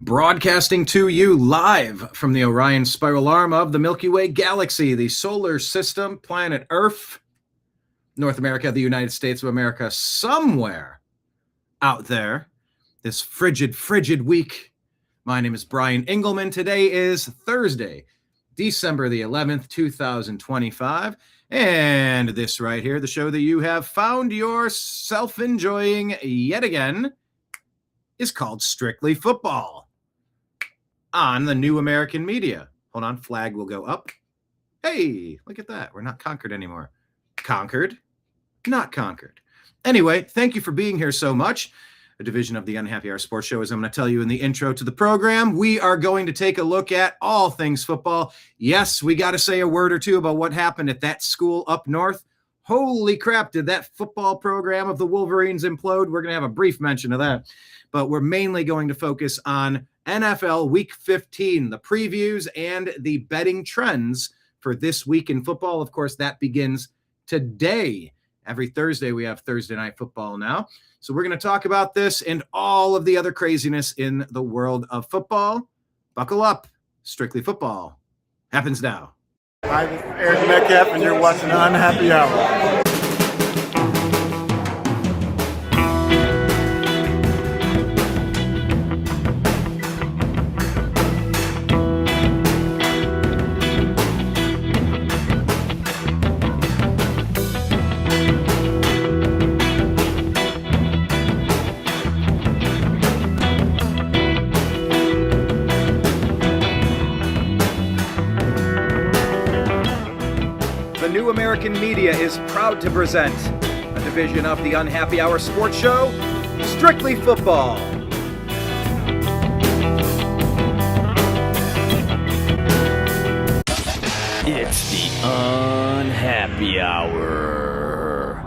Broadcasting to you live from the Orion spiral arm of the Milky Way galaxy, the solar system, planet Earth, North America, the United States of America, somewhere out there this frigid week. My name is Brian Engelman. Today is Thursday, December the 11th, 2025. And this right here, the show that you have found yourself enjoying yet again, is called Strictly Football on the New American Media. Hold on, flag will go up. Hey, look at that. We're not conquered anymore. Conquered, not conquered. Anyway, thank you for being here so much. A division of the Unhappy Hour Sports Show, as I'm going to tell you in the intro to the program, we are going to take a look at all things football. Yes, we got to say a word or two about what happened at that school up north. Holy crap, did that football program of the Wolverines implode? We're going to have a brief mention of that. But we're mainly going to focus on NFL Week 15, the previews and the betting trends for this week in football. Of course, that begins today. Every Thursday, we have Thursday Night Football now. So we're going to talk about this and all of the other craziness in the world of football. Buckle up. Strictly Football happens now. Hi, this is Eric Metcalf, and you're watching Unhappy Hour. New American Media is proud to present a division of the Unhappy Hour Sports Show, Strictly Football. It's the Unhappy Hour.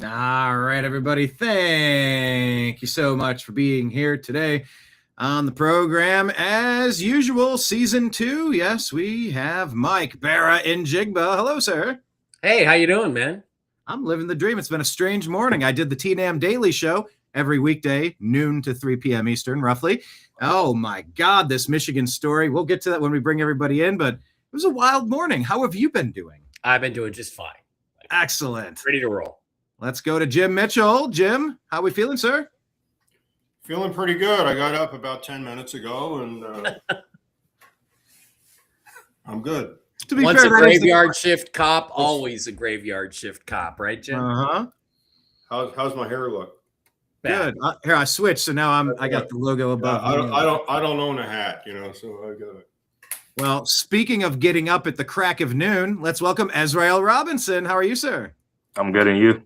All right, everybody. Thank you so much for being here today on the program. As usual, season 2. Yes, we have Mike Bara in Jigba. Hello, sir. Hey, how you doing, man? I'm living the dream. It's been a strange morning. I did the TNAM Daily Show every weekday, noon to 3 p.m. Eastern, roughly. Oh, my God, this Michigan story. We'll get to that when we bring everybody in, but it was a wild morning. How have you been doing? I've been doing just fine. Excellent. Ready to roll. Let's go to Jim Mitchell. Jim, how we feeling, sir? Feeling pretty good. I got up about 10 minutes ago, and I'm good. To be fair, a graveyard shift cop, always a graveyard shift cop, right, Jim? Uh-huh. How's my hair look? Good. Here, I switched, so now I got the logo above. I don't own a hat, so I got it. Well, speaking of getting up at the crack of noon, let's welcome Ez'Ryel Robinson. How are you, sir? I'm good, and you?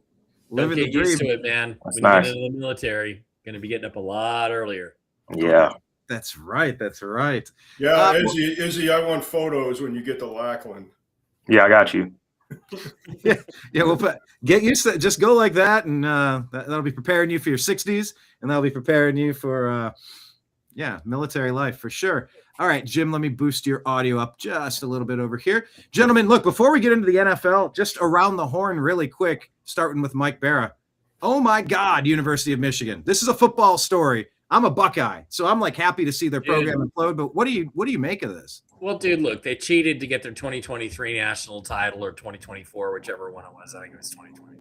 Living the dream. Used to it, man. That's when nice. you get into the military, going to be getting up a lot earlier. Yeah. That's right. Yeah, Izzy, I want photos when you get to Lackland. Yeah, I got you. yeah, we'll get used to it. Just go like that, and that'll be preparing you for your 60s, and that'll be preparing you for military life for sure. All right, Jim, let me boost your audio up just a little bit over here. Gentlemen, look, before we get into the NFL, just around the horn really quick, starting with Mike Bara. Oh my God, University of Michigan. This is a football story. I'm a Buckeye, so I'm happy to see their program implode, but what do you make of this? Well, dude, look, they cheated to get their 2023 national title, or 2024, whichever one it was. I think it was 2020.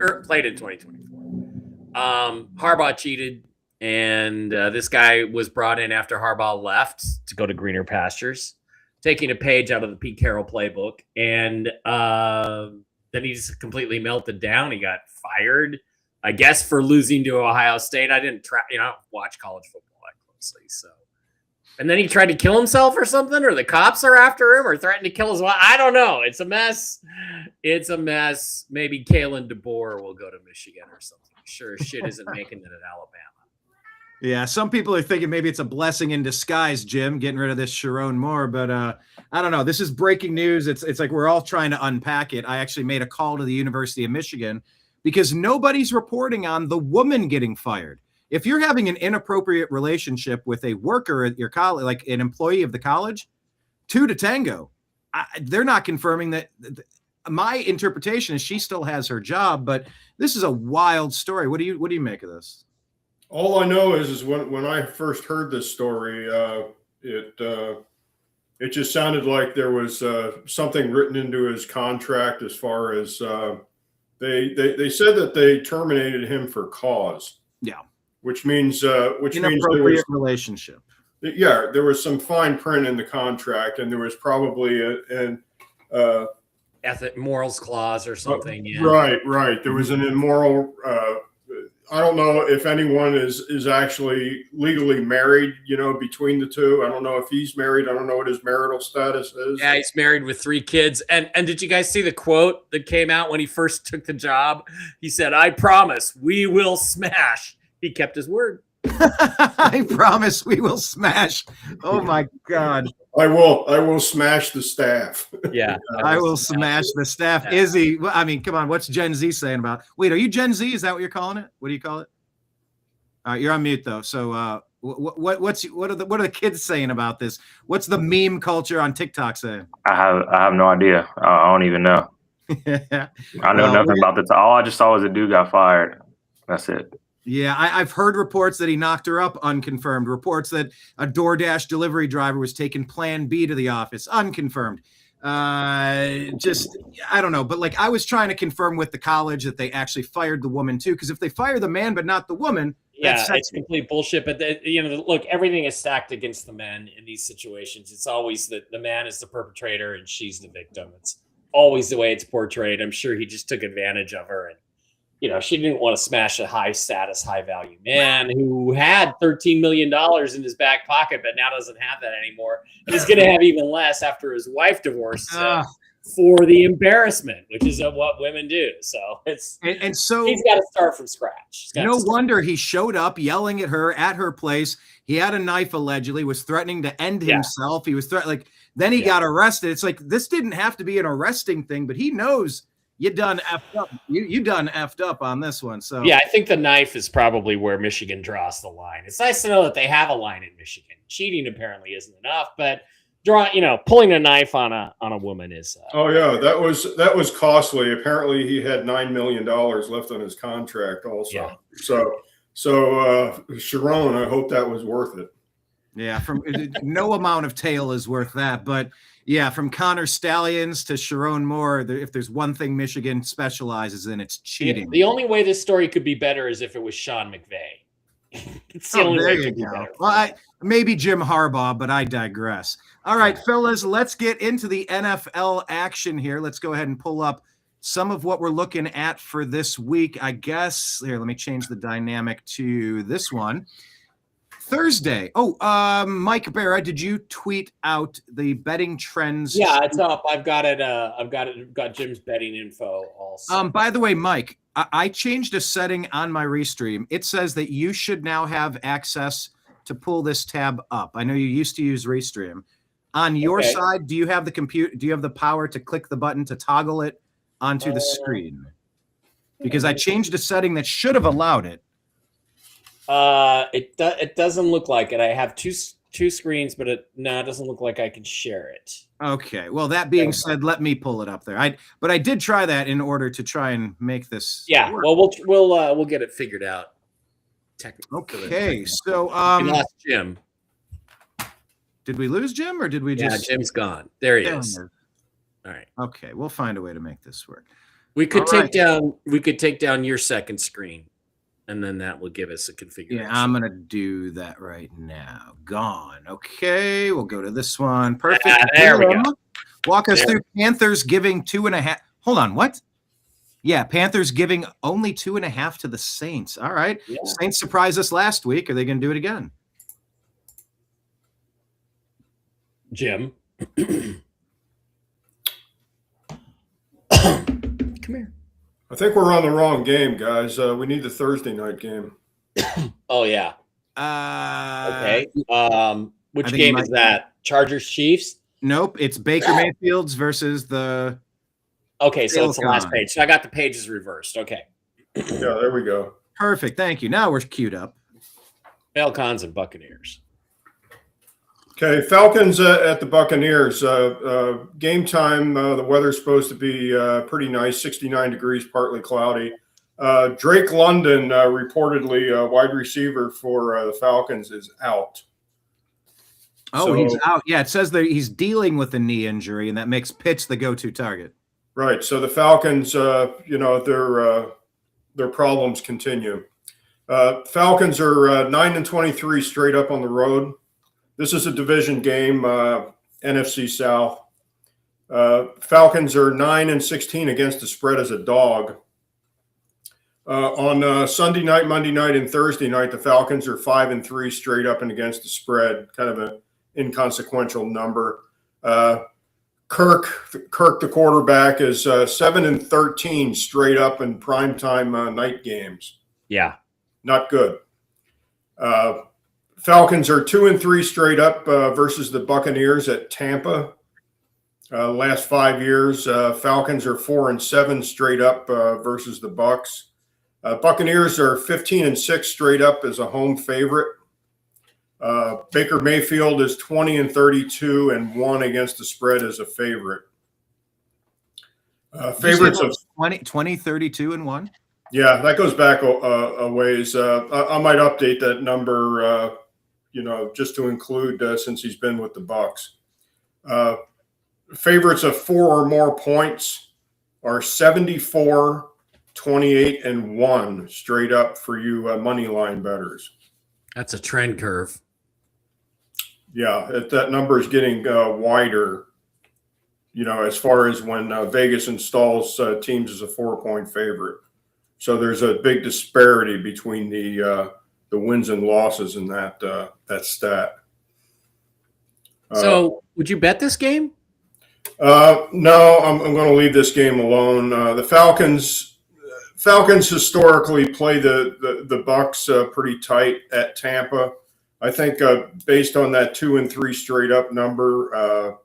Or played in 2024. Harbaugh cheated, and this guy was brought in after Harbaugh left to go to greener pastures, taking a page out of the Pete Carroll playbook, and then he just completely melted down. He got fired, I guess, for losing to Ohio State. I didn't watch college football that closely, so. And then he tried to kill himself or something, or the cops are after him, or threatened to kill his wife. I don't know. It's a mess. Maybe Kalen DeBoer will go to Michigan or something. Sure, shit isn't making it at Alabama. Yeah, some people are thinking maybe it's a blessing in disguise, Jim, getting rid of this Sharon Moore. But I don't know. This is breaking news. It's like we're all trying to unpack it. I actually made a call to the University of Michigan because nobody's reporting on the woman getting fired. If you're having an inappropriate relationship with a worker at your college, like an employee of the college, 2 to tango. They're not confirming that. My interpretation is she still has her job, but this is a wild story. What do you make of this? All I know is when I first heard this story, it just sounded like there was something written into his contract as far as they said that they terminated him for cause. Yeah, which means there was, inappropriate relationship. yeah, there was some fine print in the contract, and there was probably an morals clause or something. Yeah. Right. There was an immoral. I don't know if anyone is actually legally married, between the two. I don't know if he's married. I don't know what his marital status is. Yeah, he's married with 3 kids. And did you guys see the quote that came out when he first took the job? He said, "I promise we will smash." He kept his word. I promise we will smash. Oh my God. I will smash the staff. Yeah. I will smash the staff. Izzy, I mean, come on. What's Gen Z saying about? Wait, are you Gen Z? Is that what you're calling it? What do you call it? All right, you're on mute though. So, what are the kids saying about this? What's the meme culture on TikTok saying? I have no idea. I don't even know. I know nothing about this. All I just saw was a dude got fired. That's it. Yeah, I've heard reports that he knocked her up, unconfirmed. Reports that a DoorDash delivery driver was taking Plan B to the office, unconfirmed. Just, I don't know. But like, I was trying to confirm with the college that they actually fired the woman too. Because if they fire the man but not the woman, yeah, it's complete bullshit. But look, everything is stacked against the men in these situations. It's always that the man is the perpetrator and she's the victim. It's always the way it's portrayed. I'm sure he just took advantage of her, and she didn't want to smash a high status, high value man who had $13 million in his back pocket, but now doesn't have that anymore. And he's going to have even less after his wife divorced for the embarrassment, which is what women do. So so he's got to start from scratch. No wonder he showed up yelling at her place. He had a knife, allegedly, was threatening to end himself. He was then he got arrested. It's like, this didn't have to be an arresting thing, but he knows you done effed up. You done effed up on this one. So yeah, I think the knife is probably where Michigan draws the line. It's nice to know that they have a line in Michigan. Cheating apparently isn't enough, but pulling a knife on a woman is. Oh yeah, that was costly. Apparently, he had $9 million left on his contract. Also, yeah. So Sharon, I hope that was worth it. Yeah, from no amount of tail is worth that, but. Yeah, from Connor Stallions to Sharon Moore, if there's one thing Michigan specializes in, it's cheating. The only way this story could be better is if it was Sean McVay. It's the only way it could be better. Well, maybe Jim Harbaugh, but I digress. All right, fellas, let's get into the NFL action here. Let's go ahead and pull up some of what we're looking at for this week. I guess, here, let me change the dynamic to this one. Thursday. Mike Bara, did you tweet out the betting trends? Yeah, it's up. I've got it. I've got Jim's betting info also. By the way, Mike, I changed a setting on my restream. It says that you should now have access to pull this tab up. I know you used to use Restream. On your side, do you have the compute? Do you have the power to click the button to toggle it onto the screen? Because I changed a setting that should have allowed it. It doesn't look like it. I have two screens, but it doesn't look like I can share it. Okay. Well, that being said, let me pull it up there. But I did try that in order to try and make this. Yeah. Work. Well, we'll get it figured out. Technically. Okay. So we lost Jim. Did we lose Jim or did we just? Yeah, Jim's gone. There he is. All right. Okay, we'll find a way to make this work. We could take down your second screen. And then that will give us a configuration. Yeah, I'm going to do that right now. Gone. Okay, we'll go to this one. Perfect. There we go. Walk us through Panthers giving 2.5. Hold on, what? Yeah, Panthers giving only 2.5 to the Saints. All right. Yeah. Saints surprised us last week. Are they going to do it again? Jim. Come here. I think we're on the wrong game, guys. We need the Thursday night game. Oh yeah. Okay. Which game is that? Chargers Chiefs? Nope. It's Baker Mayfield's versus the. Okay, so it's the last page. So I got the pages reversed. Okay. Yeah, there we go. Perfect. Thank you. Now we're queued up. Falcons and Buccaneers. Okay, Falcons at the Buccaneers. Game time, the weather's supposed to be pretty nice, 69 degrees, partly cloudy. Drake London, reportedly wide receiver for the Falcons, is out. Oh, he's out. Yeah, it says that he's dealing with a knee injury, and that makes Pitts the go-to target. Right. So the Falcons, their problems continue. Falcons are 9-23 straight up on the road. This is a division game, NFC South. Falcons are 9-16 against the spread as a dog. On Sunday night, Monday night, and Thursday night, the Falcons are 5-3 straight up and against the spread. Kind of an inconsequential number. Kirk, the quarterback, is 7-13 straight up in primetime night games. Yeah, not good. Falcons are 2-3 straight up versus the Buccaneers at Tampa. Last 5 years, Falcons are 4-7 straight up versus the Bucs. Buccaneers are 15-6 straight up as a home favorite. Baker Mayfield is 20-32-1 against the spread as a favorite. Favorites of 20-32-1. Yeah, that goes back a ways. I might update that number, just to include since he's been with the Bucs. Favorites of 4 or more points are 74, 28-1 straight up for you money line bettors. that's a trend curve. Yeah, that number is getting wider, as far as when Vegas installs teams as a 4-point favorite. So there's a big disparity between the wins and losses in that stat. So would you bet this game? No, I'm going to leave this game alone. The Falcons historically play the Bucs pretty tight at Tampa. I think based on that 2-3 straight up number,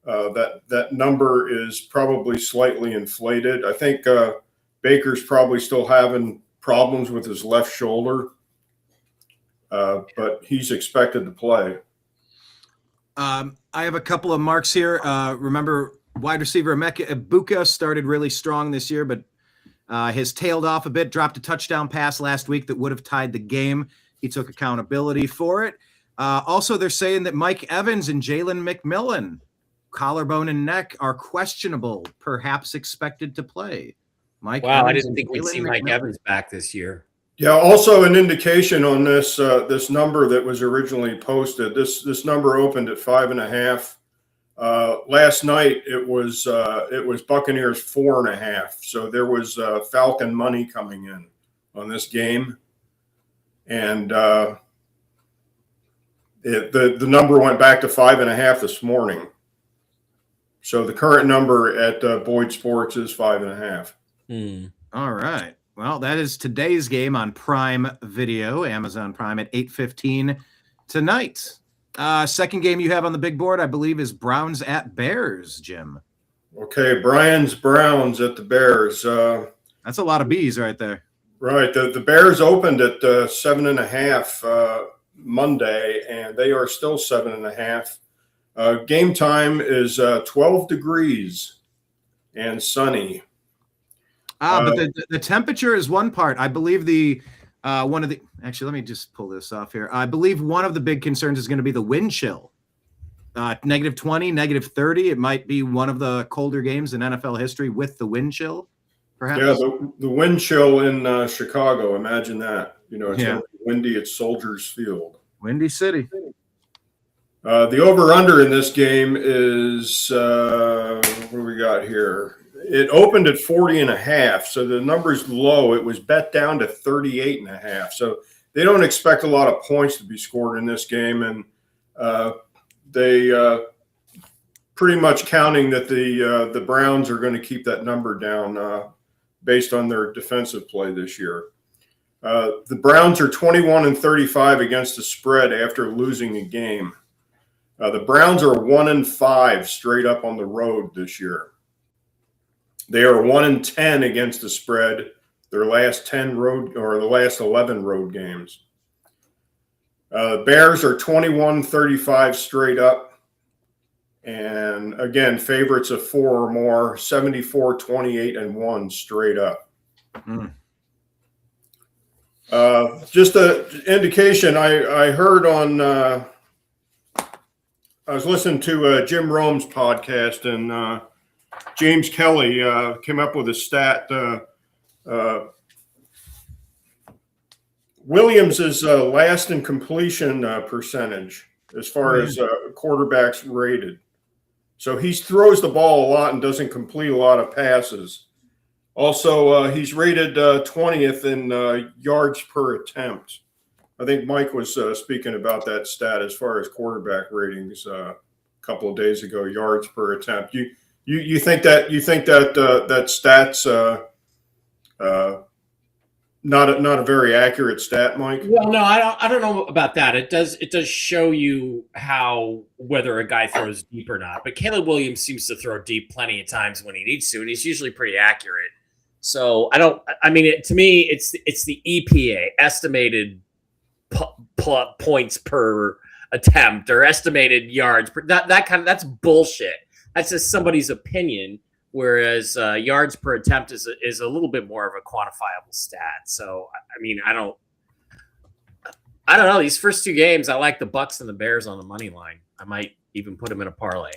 that number is probably slightly inflated. I think Baker's probably still having problems with his left shoulder, but he's expected to play. I have a couple of marks here. Remember, wide receiver Emeka Egbuka started really strong this year, but has tailed off a bit, dropped a touchdown pass last week that would have tied the game. He took accountability for it. Also, they're saying that Mike Evans and Jalen McMillan, collarbone and neck, are questionable, perhaps expected to play. Mike Wow, I Evans didn't think we'd see Mike Evans back this year. Yeah, also an indication on this number that was originally posted. This number opened at 5.5. Last night it was Buccaneers 4.5. So there was Falcon money coming in on this game, and the number went back to 5.5 this morning. So the current number at Boyd Sports is 5.5. All right. Well, that is today's game on Prime Video, Amazon Prime, at 8:15 tonight. Second game you have on the big board, I believe, is Browns at Bears, Jim. Okay, Browns at the Bears. That's a lot of B's right there. Right. The Bears opened at 7.5 Monday, and they are still 7.5. Game time is 12 degrees and sunny. But the temperature is one part. I believe actually, let me just pull this off here. I believe one of the big concerns is going to be the wind chill. -20, -30. It might be one of the colder games in NFL history with the wind chill, perhaps. Yeah, the wind chill in Chicago. Imagine that. It's going to be windy at Soldiers Field. Windy City. The over-under in this game is, what do we got here? It opened at 40.5, so the number's low. It was bet down to 38.5. So they don't expect a lot of points to be scored in this game, and they pretty much counting that the Browns are going to keep that number down based on their defensive play this year. The Browns are 21-35 against the spread after losing a game. The Browns are 1-5 straight up on the road this year. They are 1-10 against the spread. Their last 11 road games. Bears are 21-35 straight up, and again, favorites of 4 or more. 74, 28-1 straight up. Just an indication, I heard on, I was listening to Jim Rome's podcast, and James Kelly came up with a stat. Williams is last in completion percentage as far as quarterbacks rated. So he throws the ball a lot and doesn't complete a lot of passes. Also, he's rated 20th in yards per attempt. I think Mike was speaking about that stat as far as quarterback ratings a couple of days ago. Yards per attempt. You think that that stat's not a very accurate stat, Mike? Well, no, I don't know about that. It does show you whether a guy throws deep or not. But Caleb Williams seems to throw deep plenty of times when he needs to, and he's usually pretty accurate. So to me, it's the EPA, estimated points per attempt, or estimated yards. That's bullshit. That's just somebody's opinion. Whereas yards per attempt is a little bit more of a quantifiable stat. So I don't know. These first two games, I like the Bucks and the Bears on the money line. I might even put them in a parlay.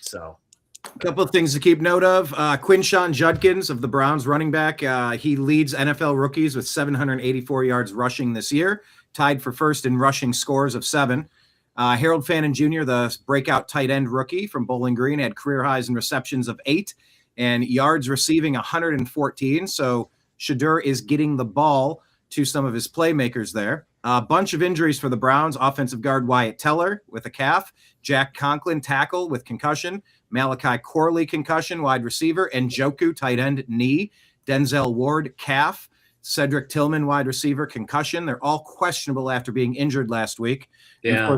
So, a couple of things to keep note of. Quinshon Judkins of the Browns, running back. He leads NFL rookies with 784 yards rushing this year, tied for first in rushing scores of 7. Harold Fannin Jr., the breakout tight end rookie from Bowling Green, had career highs in receptions of 8 and yards receiving 114. So Shadur is getting the ball to some of his playmakers there. A bunch of injuries for the Browns. Offensive guard Wyatt Teller with a calf, Jack Conklin tackle with concussion, Malachi Corley concussion, wide receiver, and Njoku tight end knee, Denzel Ward calf, Cedric Tillman wide receiver concussion. They're all questionable after being injured last week. Yeah,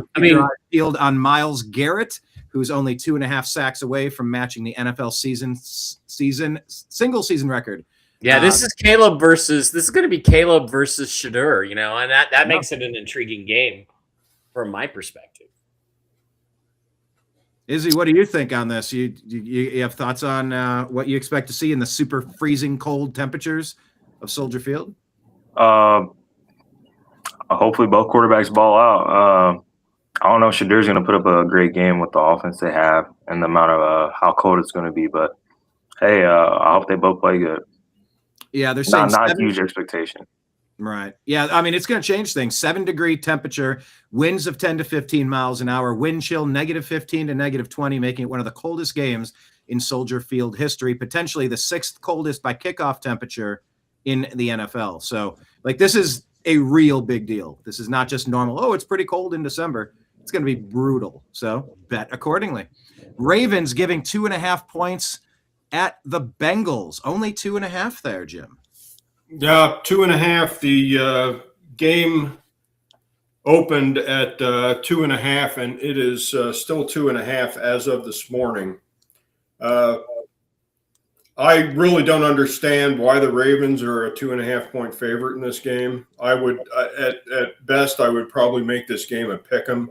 field on Myles Garrett, who's only 2.5 sacks away from matching the NFL single season record. Yeah, this is going to be Caleb versus Shadur, and that makes it an intriguing game from my perspective. Izzy, what do you think on this? You have thoughts on what you expect to see in the super freezing cold temperatures of Soldier Field? Hopefully both quarterbacks ball out. I don't know if Shadur's going to put up a great game with the offense they have and the amount of how cold it's going to be. But, hey, I hope they both play good. Yeah, they're saying not a huge expectation. Right. Yeah, it's going to change things. 7-degree temperature, winds of 10 to 15 miles an hour, wind chill -15 to -20, making it one of the coldest games in Soldier Field history, potentially the 6th coldest by kickoff temperature in the NFL. So, this is a real big deal. This is not just normal. Oh, it's pretty cold in December. It's going to be brutal. So bet accordingly. Ravens giving 2.5 points at the Bengals. Only 2.5 there, Jim. Yeah, 2.5. The game opened at 2.5, and it is still 2.5 as of this morning. I really don't understand why the Ravens are a 2.5 point favorite in this game. I would, at best, I would probably make this game a pick'em.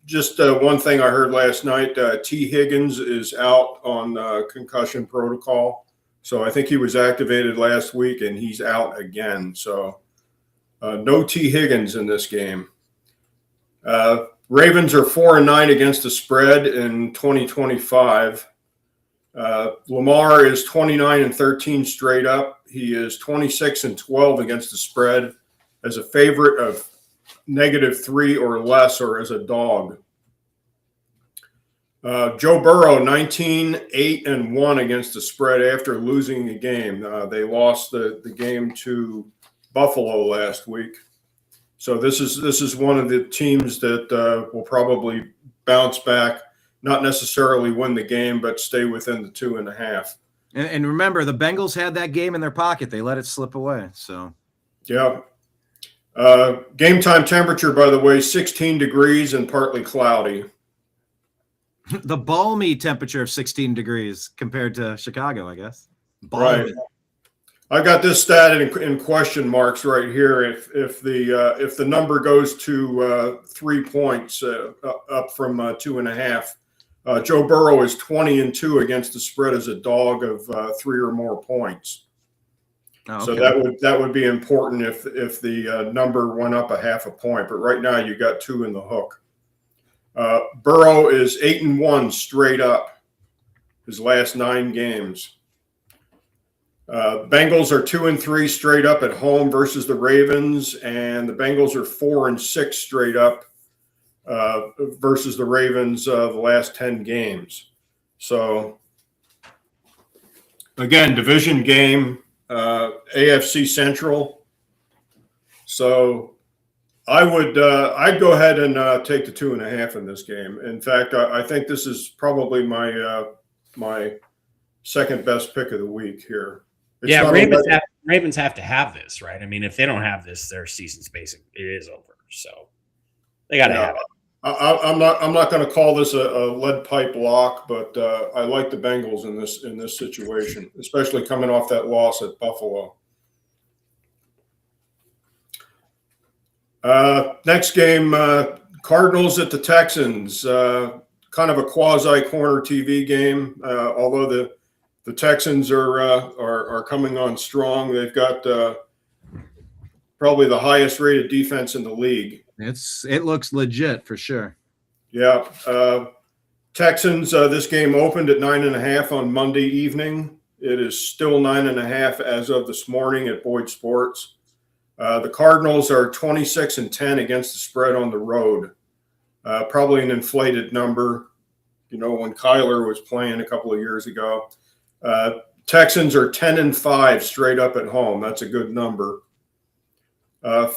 Just one thing I heard last night: T. Higgins is out on concussion protocol, so I think he was activated last week and he's out again. So no T. Higgins in this game. Ravens are 4-9 against the spread in 2025. Lamar is 29-13 straight up. He is 26-12 against the spread as a favorite of -3 or less, or as a dog. Joe Burrow 19-8-1 against the spread after losing a game. They lost the game to Buffalo last week. So this is one of the teams that will probably bounce back. Not necessarily win the game, but stay within the 2.5. And remember, the Bengals had that game in their pocket. They let it slip away. So, yeah. Game time temperature, by the way, 16 degrees and partly cloudy. The balmy temperature of 16 degrees compared to Chicago, I guess. Balmy. Right. I got this stat in question marks right here. If the number goes to 3 points up from 2.5. Joe Burrow is 20-2 against the spread as a dog of 3 or more points. So that would be important if the number went up a half a point. But right now you got 2 in the hook. Burrow is 8-1 straight up his last 9 games. Bengals are 2-3 straight up at home versus the Ravens, and the Bengals are 4-6 straight up versus the Ravens the last 10 games. So again, division game, AFC Central. So I'd go ahead and take the 2.5 in this game. In fact, I think this is probably my second best pick of the week here. Ravens have to have this, right? I mean, if they don't have this, their season's it is over. So they got to have it. I'm not going to call this a lead pipe lock, but I like the Bengals in this situation, especially coming off that loss at Buffalo. Next game, Cardinals at the Texans. Kind of a quasi corner TV game, although the Texans are coming on strong. They've got probably the highest rated defense in the league. It looks legit for sure. Yeah. Texans, this game opened at 9.5 on Monday evening. It is still 9.5 as of this morning at Boyd Sports. The Cardinals are 26-10 against the spread on the road. Probably an inflated number, when Kyler was playing a couple of years ago. Texans are 10-5 straight up at home. That's a good number.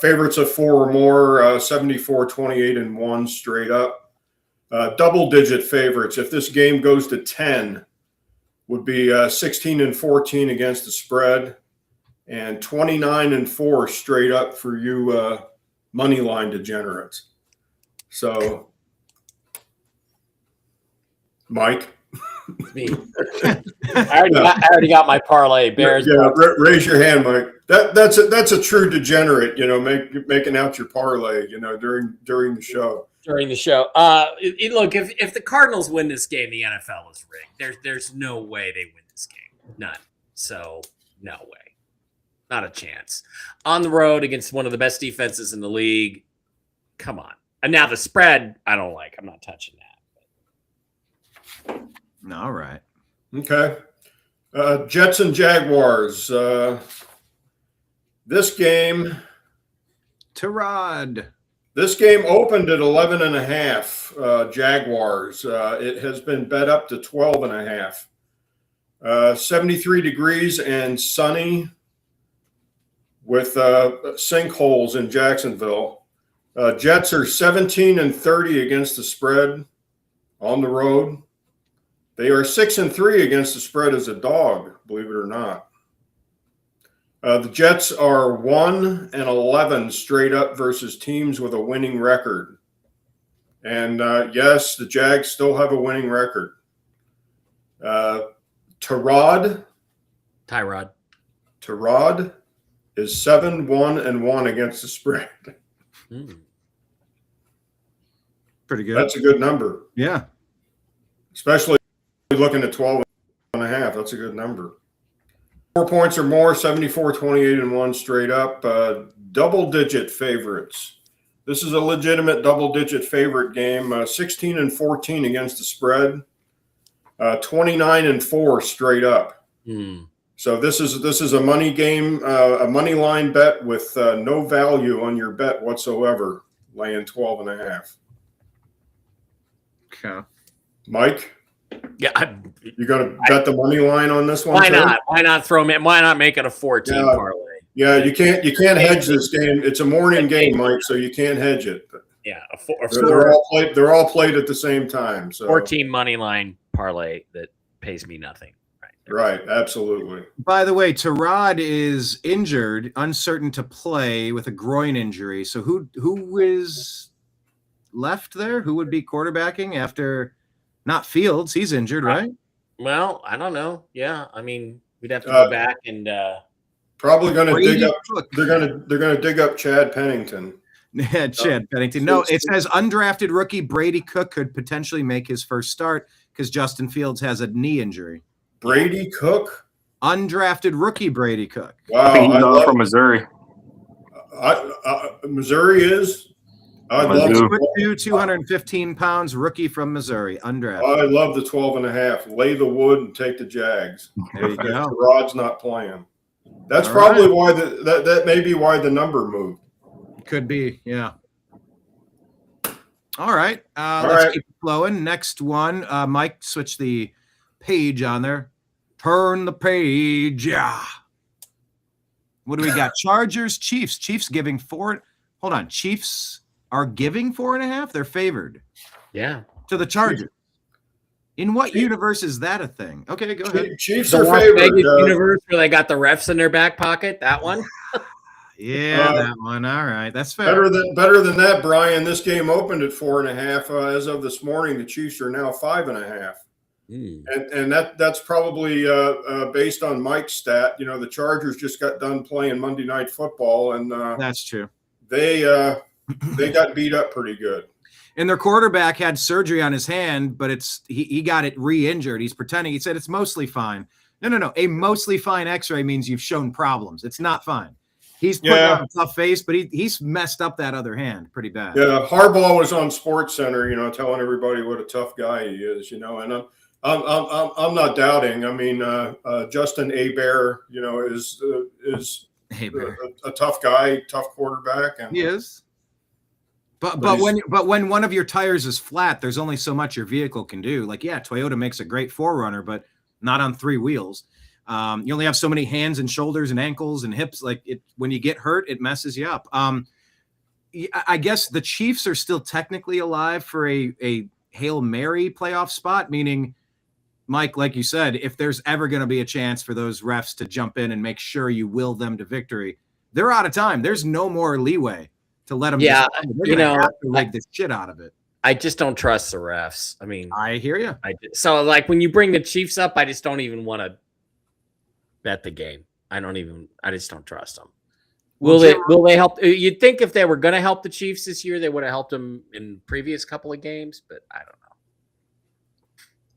Favorites of 4 or more, 74, 28-1 straight up. Double-digit favorites, if this game goes to 10, would be 16-14 against the spread, and 29-4 straight up for you money line degenerates. So, Mike. Me. I already got my parlay. Bears. Yeah, raise your hand, Mike. That's a true degenerate. Making out your parlay. During the show. During the show. Look, if the Cardinals win this game, the NFL is rigged. There's no way they win this game. None. So no way. Not a chance. On the road against one of the best defenses in the league. Come on. And now the spread, I don't like. I'm not touching that. All right. Okay. Jets and Jaguars. This game. Tyrod. This game opened at 11.5. Jaguars. It has been bet up to 12.5. 73 degrees and sunny with sinkholes in Jacksonville. Jets are 17-30 against the spread on the road. They are 6-3 against the spread as a dog, believe it or not. The Jets are 1-11 straight up versus teams with a winning record. And yes, the Jags still have a winning record. Tyrod is 7-1-1 against the spread. Pretty good. That's a good number. Yeah. Especially looking at 12.5. That's a good number. 4 points or more, 74, 28-1 straight up. Double-digit favorites. This is a legitimate double-digit favorite game. 16-14 against the spread. 29-4 straight up. So this is a money game, a money line bet with no value on your bet whatsoever, laying 12.5. Okay. Mike? Yeah, you got to bet the money line on this one? Why not? Why not why not make it a 14 parlay? Yeah, you can't hedge this game. It's a morning game, Mike, so you can't hedge it. Yeah, they're all played at the same time. So 14 money line parlay that pays me nothing. Right, absolutely. By the way, Tyrod is injured, uncertain to play with a groin injury. So who is left there? Who would be quarterbacking after? Not Fields. He's injured, right? Well, I don't know. Yeah, I mean, we'd have to go back and probably going to dig up. They're going to dig up Chad Pennington. Yeah, Chad Pennington. No, it says undrafted rookie Brady Cook could potentially make his first start because Justin Fields has a knee injury. Brady Cook, undrafted rookie Brady Cook. Wow, I think he's all from Missouri. Missouri is. I love Mizzou. 6'2", 215 pounds, rookie from Missouri, undrafted. I love the 12.5. Lay the wood and take the Jags. There you go. Rod's not playing. That's All probably why that may be why the number moved. Could be, yeah. All right. All Let's right. keep it flowing. Next one. Mike, switch the page on there. Turn the page. Yeah. What do we got? Chargers, Chiefs. Chiefs giving 4. Hold on. Chiefs are giving 4.5. They're favored. Yeah. To the Chargers. In what universe is that a thing? Okay, go ahead. Chiefs The are Las favored. Vegas universe where they got the refs in their back pocket. That one. Yeah, that one. All right. That's fair. Better than that, Brian. This game opened at 4.5. As of this morning, the Chiefs are now 5.5. And that's probably based on Mike's stat. You know, the Chargers just got done playing Monday Night Football, and That's true. they got beat up pretty good. And their quarterback had surgery on his hand, but he got it re-injured. He's pretending. He said it's mostly fine. No. A mostly fine X-ray means you've shown problems. It's not fine. He's putting on a tough face, but he's messed up that other hand pretty bad. Yeah, Harbaugh was on Sports Center, you know, telling everybody what a tough guy he is, you know, and I'm not doubting. I mean, Justin Hebert, you know, is a tough guy, tough quarterback, and He is. But when one of your tires is flat, there's only so much your vehicle can do. Like, yeah, Toyota makes a great 4Runner, but not on 3 wheels. You only have so many hands and shoulders and ankles and hips. Like when you get hurt, it messes you up. I guess the Chiefs are still technically alive for a Hail Mary playoff spot, meaning, Mike, like you said, if there's ever going to be a chance for those refs to jump in and make sure you will them to victory, they're out of time. There's no more leeway to let them. Yeah, you know, have to rig the shit out of it. I just don't trust the refs. I mean, I hear you. So like when you bring the Chiefs up, I just don't even want to bet the game. I just don't trust them. Will they help? You'd think if they were going to help the Chiefs this year, they would have helped them in previous couple of games, but I don't know.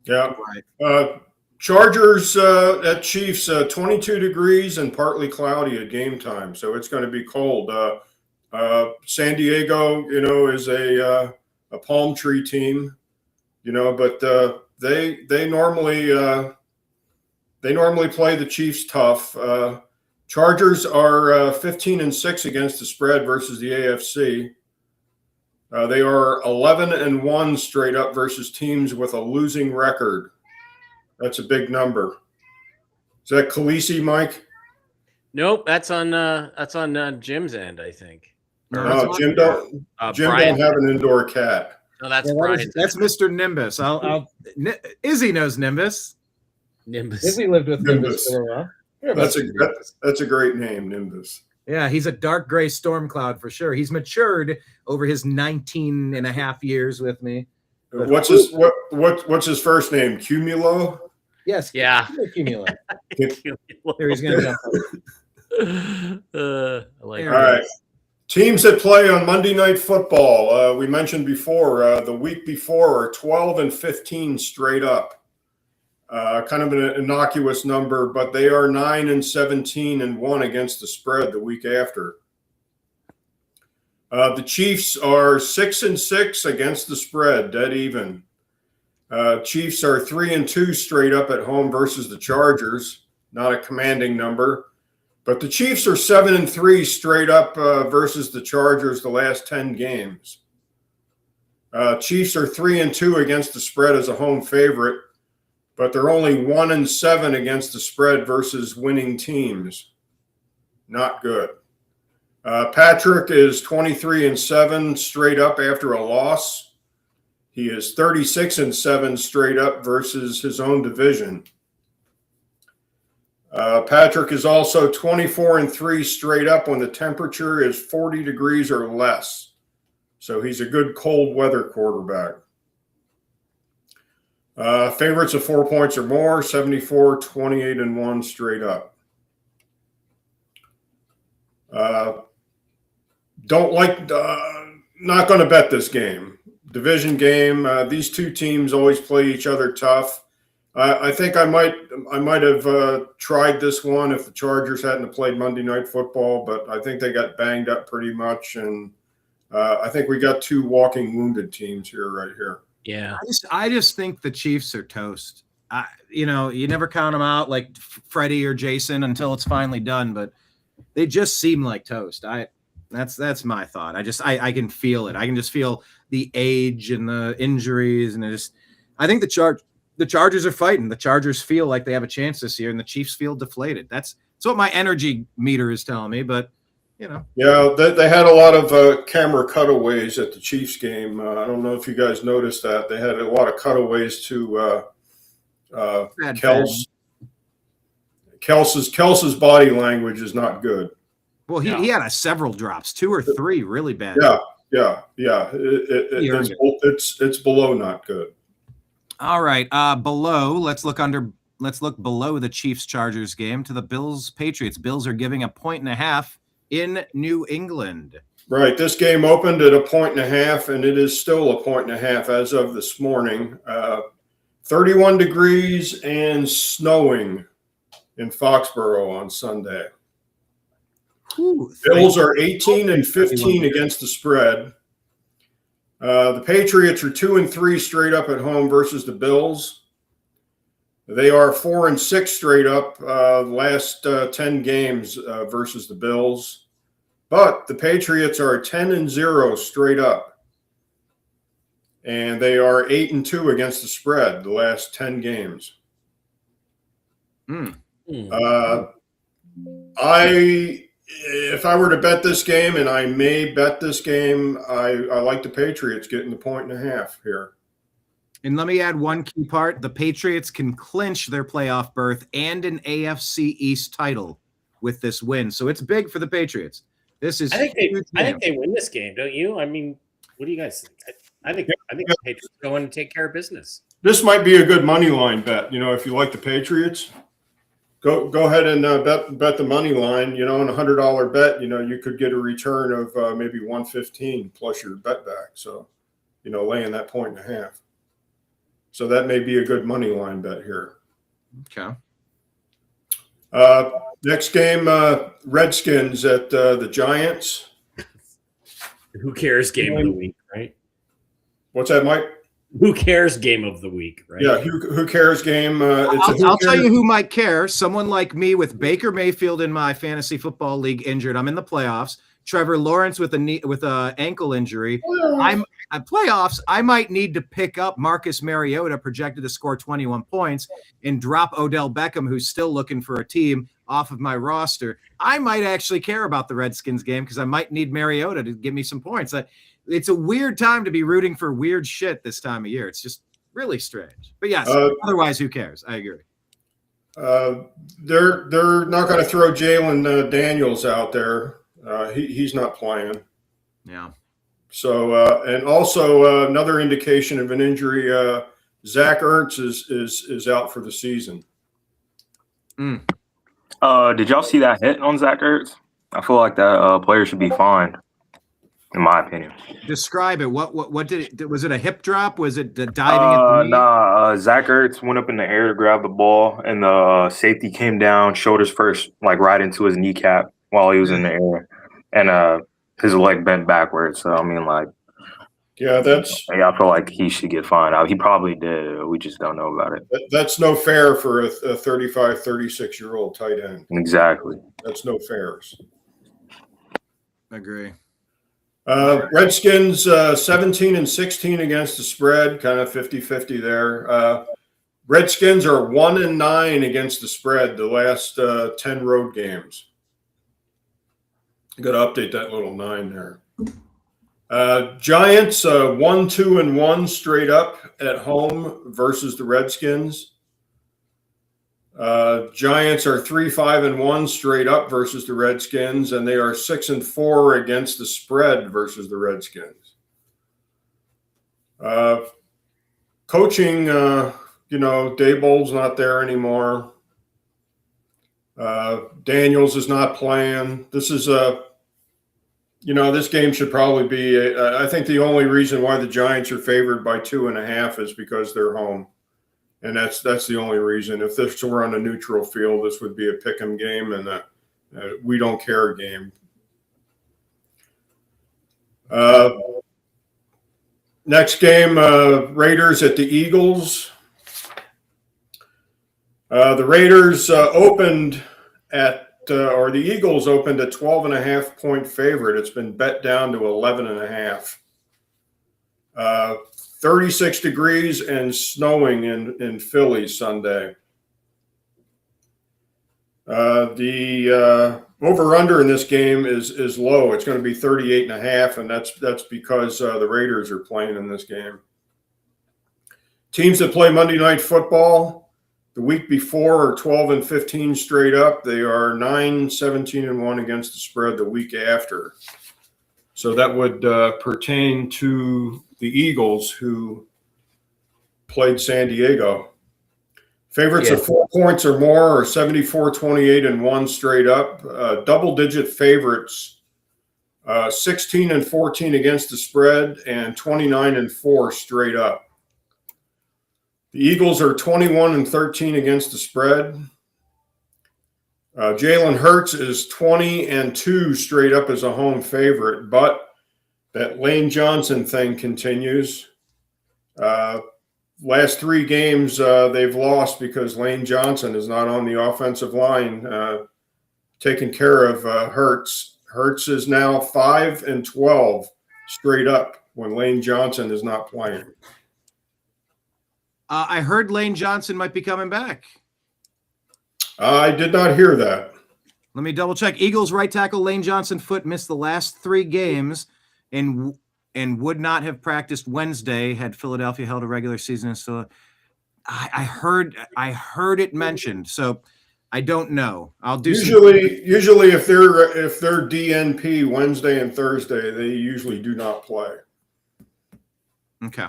Yeah. Right. Chargers at Chiefs, 22 degrees and partly cloudy at game time, so it's going to be cold. San Diego, you know, is a palm tree team, you know, but they normally play the Chiefs tough. Chargers are 15-6 against the spread versus the AFC. They are 11-1 straight up versus teams with a losing record. That's a big number. Is that Khaleesi, Mike? Nope, that's on Jim's end, I think. No, Jim don't have an indoor cat. No, that's Brian. That's Mr. Nimbus. Izzy knows Nimbus. Izzy lived with Nimbus for a while. That's a great name, Nimbus. Yeah, he's a dark gray storm cloud for sure. He's matured over his 19 and a half years with me. What's his first name? Cumulo? Yes. Yeah. Cumulo. There he's gonna jump. I like All right. Teams that play on Monday Night Football. We mentioned before, the week before are 12-15 straight up. Kind of an innocuous number, but they are 9-17-1 against the spread the week after. The Chiefs are 6-6 against the spread, dead even. Chiefs are 3-2 straight up at home versus the Chargers, not a commanding number. But the Chiefs are 7-3 straight up versus the Chargers the last 10 games. Chiefs are 3-2 against the spread as a home favorite, but they're only 1-7 against the spread versus winning teams. Not good. Patrick is 23-7 straight up after a loss. He is 36-7 straight up versus his own division. Patrick is also 24-3 straight up when the temperature is 40 degrees or less. So he's a good cold weather quarterback. Favorites of 4 points or more, 74, 28-1 straight up. Not going to bet this game. Division game. These two teams always play each other tough. I think I might have tried this one if the Chargers hadn't played Monday Night Football, but I think they got banged up pretty much, and I think we got two walking wounded teams here right here. Yeah, I just think the Chiefs are toast. You never count them out like Freddie or Jason until it's finally done, but they just seem like toast. That's my thought. I can feel it. I can just feel the age and the injuries, and I think the Chargers are fighting. The Chargers feel like they have a chance this year, and the Chiefs feel deflated. That's what my energy meter is telling me. But yeah, they had a lot of camera cutaways at the Chiefs game. I don't know if you guys noticed that they had a lot of cutaways to Kelce's body language is not good. Well, he had several drops, 2 or 3 really bad. Yeah. It's below not good. All right, below. Let's look below the Chiefs-Chargers game to the Bills-Patriots. Bills are giving 1.5 in New England. Right. This game opened at 1.5, and it is still 1.5 as of this morning. 31 degrees and snowing in Foxborough on Sunday. Ooh, Bills are 18 and 15 against the spread. The Patriots are 2-3 straight up at home versus the Bills. They are 4-6 straight up last 10 games versus the Bills. But the Patriots are 10-0 straight up. And they are 8-2 against the spread the last 10 games. If I were to bet this game, and I may bet this game, I like the Patriots getting the 1.5 here. And let me add one key part. The Patriots can clinch their playoff berth and an AFC East title with this win. So it's big for the Patriots. This is I think they win this game, don't you? I mean, what do you guys think? I think the Patriots go in and take care of business. This might be a good money line bet. If you like the Patriots, go ahead and bet the money line. In a $100 bet, you could get a return of maybe 115 plus your bet back. So, laying that 1.5. So that may be a good money line bet here. Okay. Next game, Redskins at the Giants. Who cares? Game of the week, right? What's that, Mike? Who cares? Game of the week, right? Yeah, who cares game? I'll tell you who might care. Someone like me with Baker Mayfield in my fantasy football league injured. I'm in the playoffs. Trevor Lawrence with a ankle injury. I'm at playoffs. I might need to pick up Marcus Mariota, projected to score 21 points, and drop Odell Beckham, who's still looking for a team, off of my roster. I might actually care about the Redskins game because I might need Mariota to give me some points. It's a weird time to be rooting for weird shit this time of year. It's just really strange. But yes, otherwise, who cares? I agree. They're not going to throw Jalen Daniels out there. He's not playing. Yeah. So and also another indication of an injury. Zach Ertz is out for the season. Did y'all see that hit on Zach Ertz? I feel like that player should be fined, in my opinion. Describe it. What did it? Was it a hip drop? Was it diving at the knee? Nah. Zach Ertz went up in the air to grab the ball, and the safety came down, shoulders first, like right into his kneecap while he was in the air, and his leg bent backwards. So I mean, like, yeah, I feel like he should get fined. He probably did. We just don't know about it. That's no fair for a 35, 36-year-old tight end. Exactly. That's no fairs. Agree. Redskins 17 and 16 against the spread, kind of 50-50 there. Redskins are 1-9 against the spread the last 10 road games. Got to update that little 9 there. Giants 1-2-1 straight up at home versus the Redskins. Giants are 3-5-1 straight up versus the Redskins, and they are 6-4 against the spread versus the Redskins. Coaching, Daboll's not there anymore. Daniels is not playing. This is this game should probably be. I think the only reason why the Giants are favored by 2.5 is because they're home. And that's the only reason. If this were on a neutral field, this would be a pick 'em game and a we don't care game. Next game, Raiders at the Eagles. The Raiders opened at, or the Eagles opened a 12.5-point favorite. It's been bet down to 11.5. 36 degrees and snowing in Philly Sunday. The over-under in this game is low. It's going to be 38.5, and that's because the Raiders are playing in this game. Teams that play Monday Night Football the week before are 12-15 straight up. They are 9-17-1 against the spread the week after. So that would pertain to the Eagles, who played San Diego. Favorites of 4 points or more are 74-28-1 straight up. Double-digit favorites, 16-14 against the spread and 29-4 straight up. The Eagles are 21-13 against the spread. Jalen Hurts is 20-2 straight up as a home favorite, but that Lane Johnson thing continues. Last 3 games they've lost because Lane Johnson is not on the offensive line taking care of Hurts. Hurts is now 5-12 straight up when Lane Johnson is not playing. I heard Lane Johnson might be coming back. I did not hear that. Let me double check. Eagles right tackle Lane Johnson foot missed the last 3 games and would not have practiced Wednesday had Philadelphia held a regular season. So I heard it mentioned. So I don't know. I'll do usually if they're DNP Wednesday and Thursday, they usually do not play. Okay.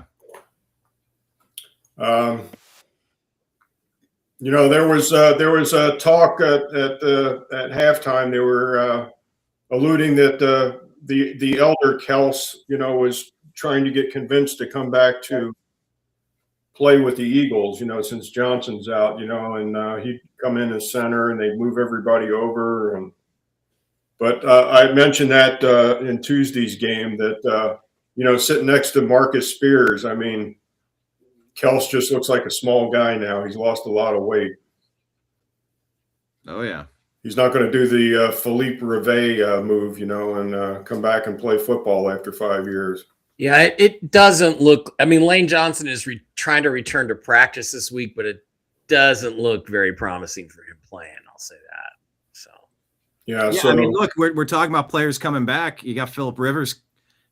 There was a talk at halftime. They were alluding that the elder Kels, was trying to get convinced to come back to play with the Eagles, since Johnson's out, and he'd come in as center and they'd move everybody over. But I mentioned that in Tuesday's game that, sitting next to Marcus Spears, I mean, Kels just looks like a small guy now. He's lost a lot of weight. Oh, yeah. He's not going to do the Philippe Rivet move, and come back and play football after 5 years. Yeah, it doesn't look – I mean, Lane Johnson is trying to return to practice this week, but it doesn't look very promising for him playing. I'll say that. So, yeah, I mean, look, we're talking about players coming back. You got Phillip Rivers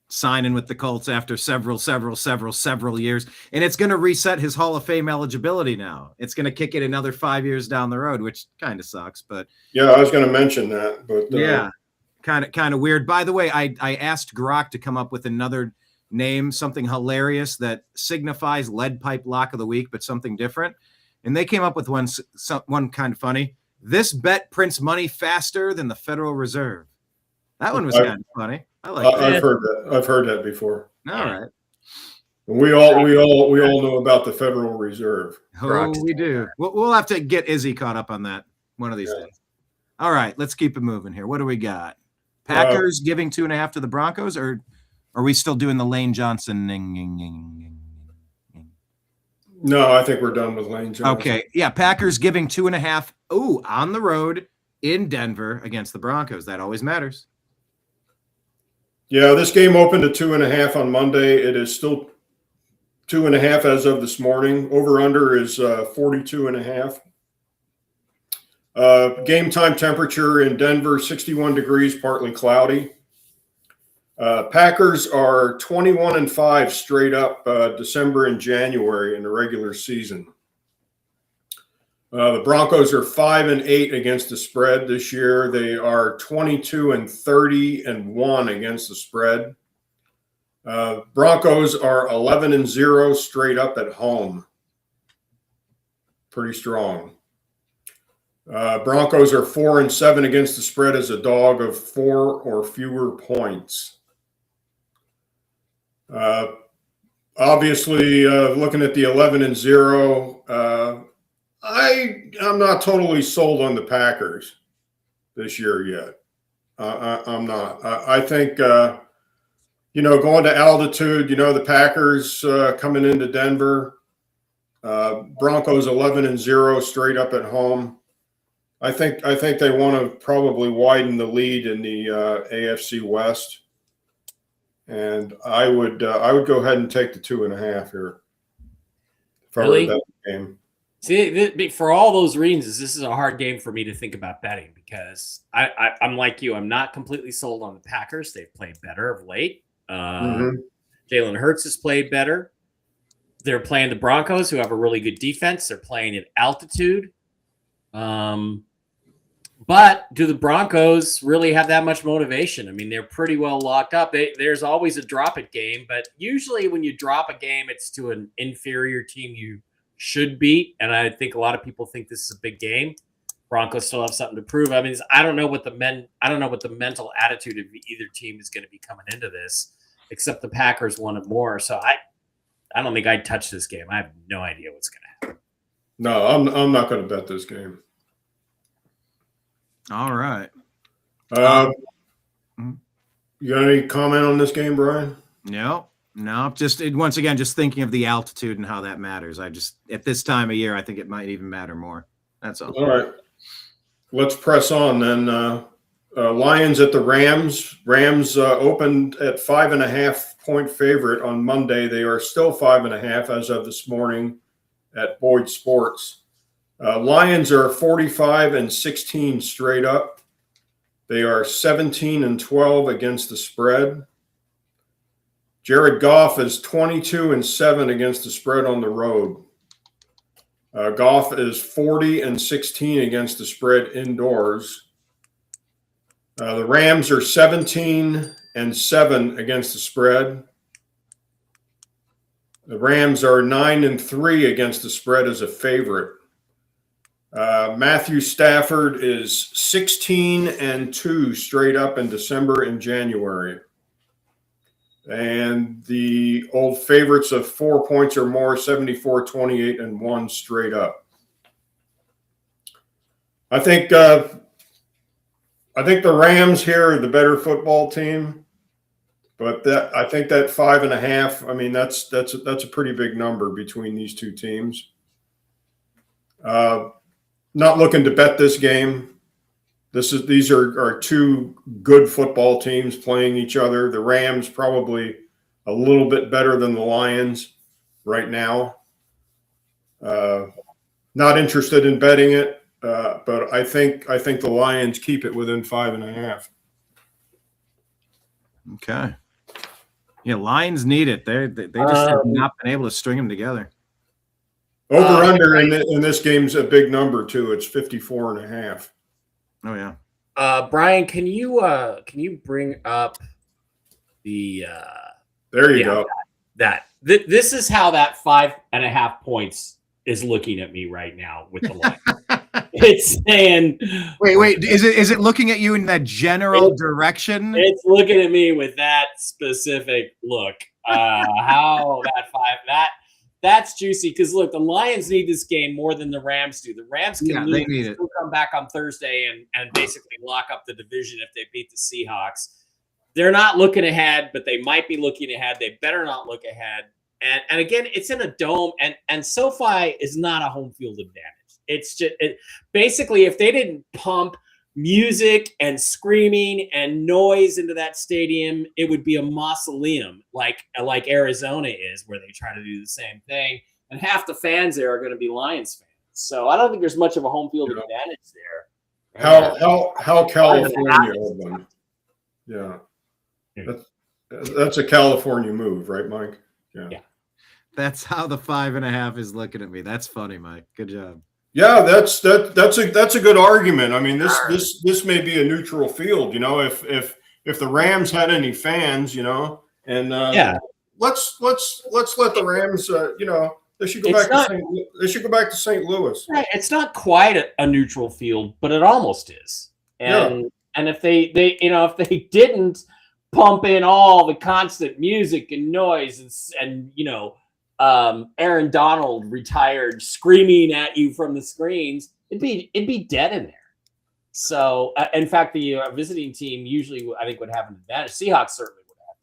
signing with the Colts after several years, and it's going to reset his Hall of Fame eligibility now. It's going to kick it another 5 years down the road, which kind of sucks. But yeah, I was going to mention that. But yeah, kind of weird. By the way, I asked Grok to come up with another name, something hilarious that signifies lead pipe lock of the week, but something different. And they came up with one kind of funny. This bet prints money faster than the Federal Reserve. That one was kind of funny. I like that. I've heard that before. All right. We all know about the Federal Reserve. Oh, we do. We'll have to get Izzy caught up on that one of these days. All right, let's keep it moving here. What do we got? Packers giving 2.5 to the Broncos, or are we still doing the Lane Johnson? No, I think we're done with Lane Johnson. Okay, yeah, Packers giving 2.5. Oh, on the road in Denver against the Broncos. That always matters. Yeah, this game opened at 2.5 on Monday. It is still 2.5 as of this morning. Over/under is 42.5. Game time temperature in Denver, 61 degrees, partly cloudy. Packers are 21-5 straight up December and January in the regular season. The Broncos are 5-8 against the spread this year. They are 22-30-1 against the spread. Broncos are 11-0 straight up at home. Pretty strong. Broncos are 4-7 against the spread as a dog of 4 or fewer points. Obviously, looking at the 11-0, I'm not totally sold on the Packers this year yet. I'm not. I think going to altitude. The Packers coming into Denver. Broncos 11-0 straight up at home. I think they want to probably widen the lead in the AFC West. And I would go ahead and take the 2.5 here. If I were Really? that game. See, for all those reasons, this is a hard game for me to think about betting because I'm like you. I'm not completely sold on the Packers. They've played better of late. Jalen Hurts has played better. They're playing the Broncos, who have a really good defense. They're playing at altitude. But do the Broncos really have that much motivation? I mean, they're pretty well locked up. There's always a drop-it game, but usually when you drop a game, it's to an inferior team you should beat. And I think a lot of people think this is a big game. Broncos still have something to prove. I mean, I don't know what the mental attitude of either team is going to be coming into this, except the Packers want it more. So I don't think I'd touch this game. I have no idea what's going to happen. No, I'm not going to bet this game. All right. You got any comment on this game, Brian? No. Just once again, just thinking of the altitude and how that matters. At this time of year, I think it might even matter more. That's all. All right. Let's press on then. Lions at the Rams. Rams opened at 5.5-point favorite on Monday. They are still 5.5 as of this morning at Boyd Sports. Lions are 45-16 straight up. They are 17-12 against the spread. Jared Goff is 22-7 against the spread on the road. Goff is 40-16 against the spread indoors. The Rams are 17-7 against the spread. The Rams are 9-3 against the spread as a favorite. Matthew Stafford is 16-2 straight up in December and January. And the old favorites of 4 points or more, 74-28-1 straight up. I think the Rams here are the better football team, but I think that 5.5. I mean, that's a pretty big number between these two teams. Not looking to bet this game. These are two good football teams playing each other. The Rams probably a little bit better than the Lions right now. Not interested in betting it, but I think the Lions keep it within 5.5. Okay. Yeah, Lions need it. They just have not been able to string them together. Over under in this game's a big number too. It's 54.5. Oh yeah. Brian, can you bring up the there you go. This is how that 5.5 points is looking at me right now with the line. It's saying wait, is it looking at you in that general direction? It's looking at me with that specific look. How that's juicy because look, the Lions need this game more than the Rams do. The Rams can lose, still come back on Thursday and basically lock up the division if they beat the Seahawks. They're not looking ahead, but they might be looking ahead. They better not look ahead. And again, it's in a dome, and SoFi is not a home field advantage. It's just basically if they didn't pump music and screaming and noise into that stadium, it would be a mausoleum like Arizona is, where they try to do the same thing. And half the fans there are going to be Lions fans. So I don't think there's much of a home field advantage there. How California of them? Yeah, that's a California move, right, Mike? Yeah. That's how the 5.5 is looking at me. That's funny, Mike. Good job. Yeah, that's a good argument. I mean, this may be a neutral field, if the Rams had any fans, and let's let the Rams, they should go back to St. Louis. Right, it's not quite a neutral field, but it almost is. And if they didn't, pump in all the constant music and noise and Aaron Donald retired screaming at you from the screens, it'd be dead in there. So, in fact, the visiting team usually, I think, would have an advantage. Seahawks certainly would have.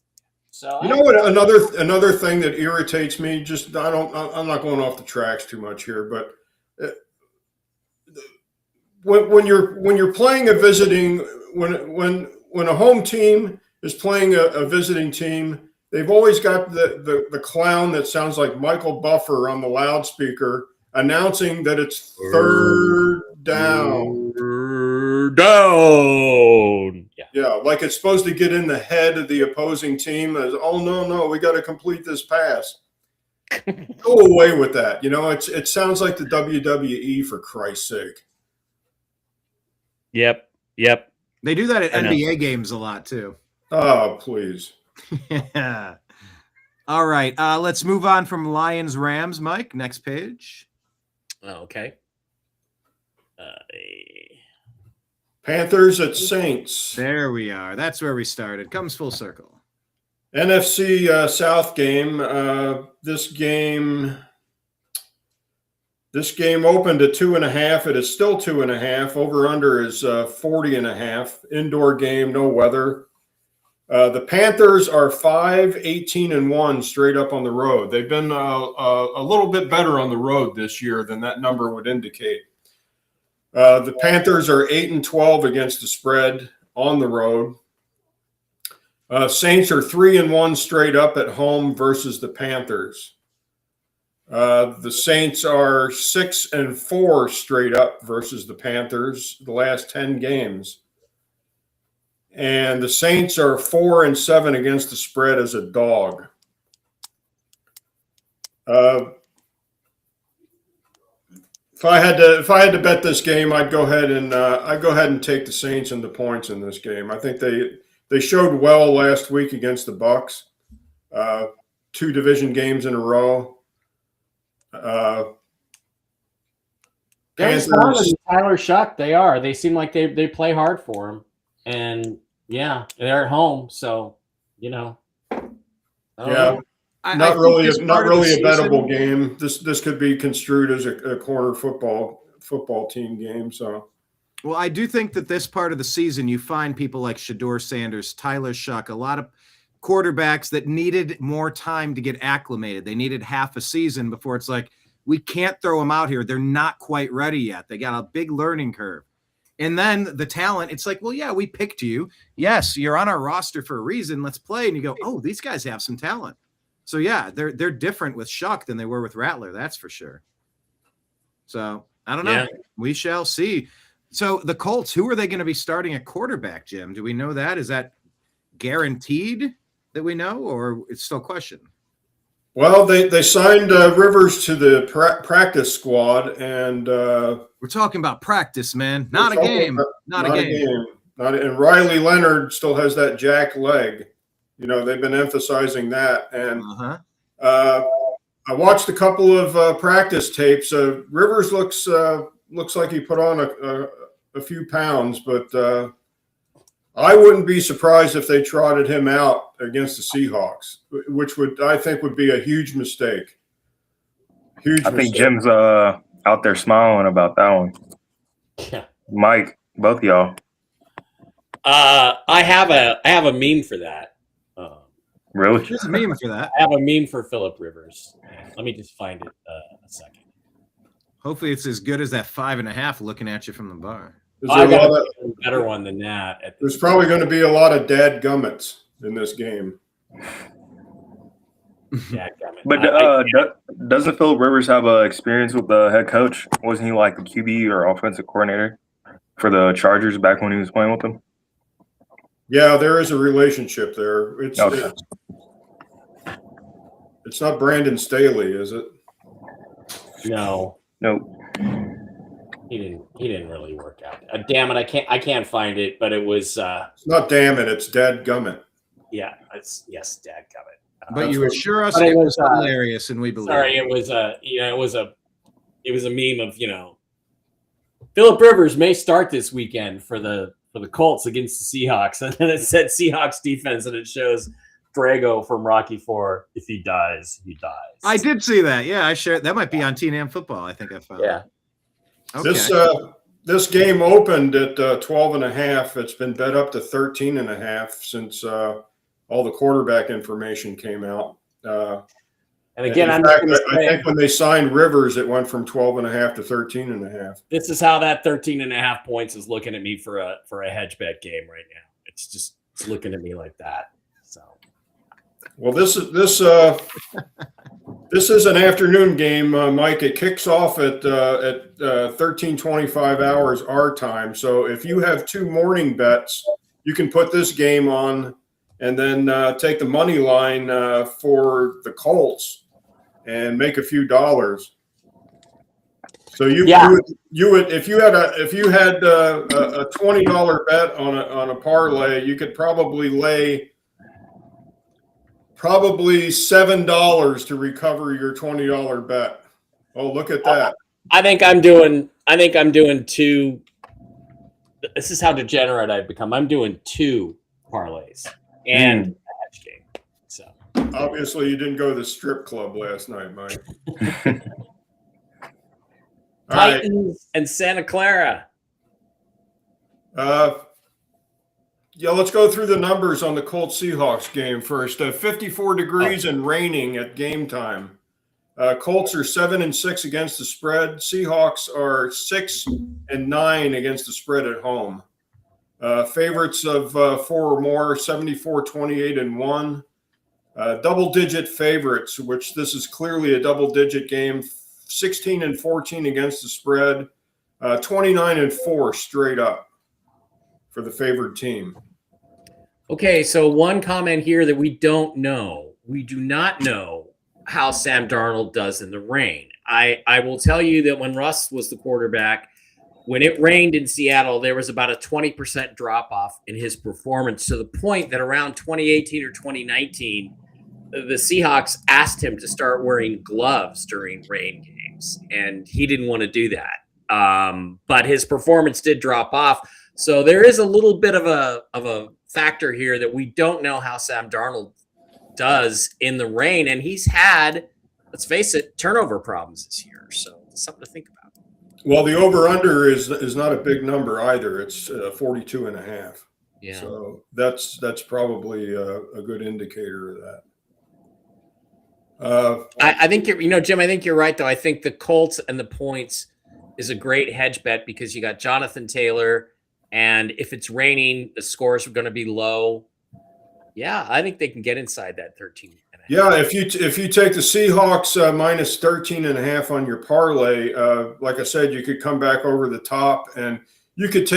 So, You know what? Another thing that irritates me. I'm not going off the tracks too much here, but when you're playing a visiting, when a home team is playing a visiting team, they've always got the clown that sounds like Michael Buffer on the loudspeaker announcing that it's third down. Down. Yeah, like it's supposed to get in the head of the opposing team as, oh, no, we got to complete this pass. Go away with that. It sounds like the WWE, for Christ's sake. Yep. They do that at NBA games a lot too. Oh, please. Yeah. All right. Let's move on from Lions Rams, Mike. Next page. Okay. Panthers at Saints. There we are. That's where we started. Comes full circle. NFC South game. This game opened at 2.5. It is still 2.5. Over under is 40.5. Indoor game, no weather. The Panthers are 5-18-1 straight up on the road. They've been a little bit better on the road this year than that number would indicate. The Panthers are 8-12 against the spread on the road. Saints are 3-1 straight up at home versus the Panthers. The Saints are 6-4 straight up versus the Panthers the last 10 games. And the Saints are 4-7 against the spread as a dog. If I had to bet this game, I'd go ahead and take the Saints and the points in this game. I think they showed well last week against the Bucs. 2 division games in a row. They're stronger than Tyler Shuck. They are. They seem like they play hard for him, and yeah, they're at home. So Yeah. I Not think really this a part of the bettable season- game. This could be construed as a corner football team game. So, Well, I do think that this part of the season, you find people like Shador Sanders, Tyler Shuck, a lot of quarterbacks that needed more time to get acclimated. They needed half a season before it's like, we can't throw them out here. They're not quite ready yet. They got a big learning curve. And then the talent, it's like, well, yeah, we picked you. Yes, you're on our roster for a reason. Let's play. And you go, oh, these guys have some talent. So, yeah, they're different with Shuck than they were with Rattler. That's for sure. So, I don't know. Yeah. We shall see. So, the Colts, who are they going to be starting at quarterback, Jim? Do we know that? Is that guaranteed that we know, or it's still a question? well, they signed Rivers to the practice squad, and We're talking about practice, man. Not a game. Not a game. And Riley Leonard still has that jack leg. They've been emphasizing that. And I watched a couple of practice tapes. Rivers looks like he put on a few pounds, but I wouldn't be surprised if they trotted him out against the Seahawks, which I think would be a huge mistake. I think Jim's out there smiling about that one. Yeah. Mike, both of y'all. I have a meme for that. Really? There's a meme for that. I have a meme for Phillip Rivers. Let me just find it a second. Hopefully it's as good as that 5.5 looking at you from the bar. I got a better one than that. There's probably going to be a lot of dad gummits in this game. But doesn't Phillip Rivers have experience with the head coach? Wasn't he like the QB or offensive coordinator for the Chargers back when he was playing with them? Yeah, there is a relationship there. It's not Brandon Staley, is it? No. Nope. He didn't really work out. Damn it, I can't find it, but it was It's not damn it, it's dadgummit. yeah, it's dadgummit. But you assure us it was hilarious, and we believe. Sorry, it was a meme of Phillip Rivers may start this weekend for the for the Colts against the Seahawks, and then it said Seahawks defense, and it shows Drago from Rocky IV. If he dies, he dies. I did see that. Yeah, I shared. That might be on TNAM Football. I think I found. Yeah. Okay. This game opened at 12.5. It's been bet up to 13.5 since all the quarterback information came out. And again, I think when they signed Rivers, it went from 12.5 to 13.5. This is how that 13.5 points is looking at me for a hedge bet game right now. It's looking at me like that. So, well, this is an afternoon game, Mike. It kicks off at 13:25 hours our time. So if you have two morning bets, you can put this game on and then take the money line for the Colts and make a few dollars. So you would if you had a $20 bet on a parlay, you could probably lay $7 to recover your $20 bet. Oh, look at that. I think I'm doing two. This is how degenerate I've become. I'm doing two parlays and a hedge game. So obviously you didn't go to the strip club last night, Mike. Titans and Santa Clara. Yeah, let's go through the numbers on the Colts Seahawks game first. 54 degrees and raining at game time. Colts are 7-6 against the spread. Seahawks are 6-9 against the spread at home. Favorites of 4 or more, 74-28-1. Double-digit favorites, which this is clearly a double-digit game. 16-14 against the spread. 29-4 straight up for the favored team. Okay, so one comment here that we don't know. We do not know how Sam Darnold does in the rain. I will tell you that when Russ was the quarterback, when it rained in Seattle, there was about a 20% drop-off in his performance, to the point that around 2018 or 2019, the Seahawks asked him to start wearing gloves during rain games, and he didn't want to do that. But his performance did drop off. So there is a little bit of a factor here that we don't know how Sam Darnold does in the rain. And he's had, let's face it, turnover problems this year. So it's something to think about. Well, the over-under is not a big number either. It's 42.5. Yeah. So that's probably a good indicator of that. I think Jim, I think you're right, though. I think the Colts and the points is a great hedge bet because you got Jonathan Taylor. And if it's raining, the scores are going to be low. Yeah, I think they can get inside that 13.5. Yeah, if you take the Seahawks minus 13.5 on your parlay, like I said, you could come back over the top, and you could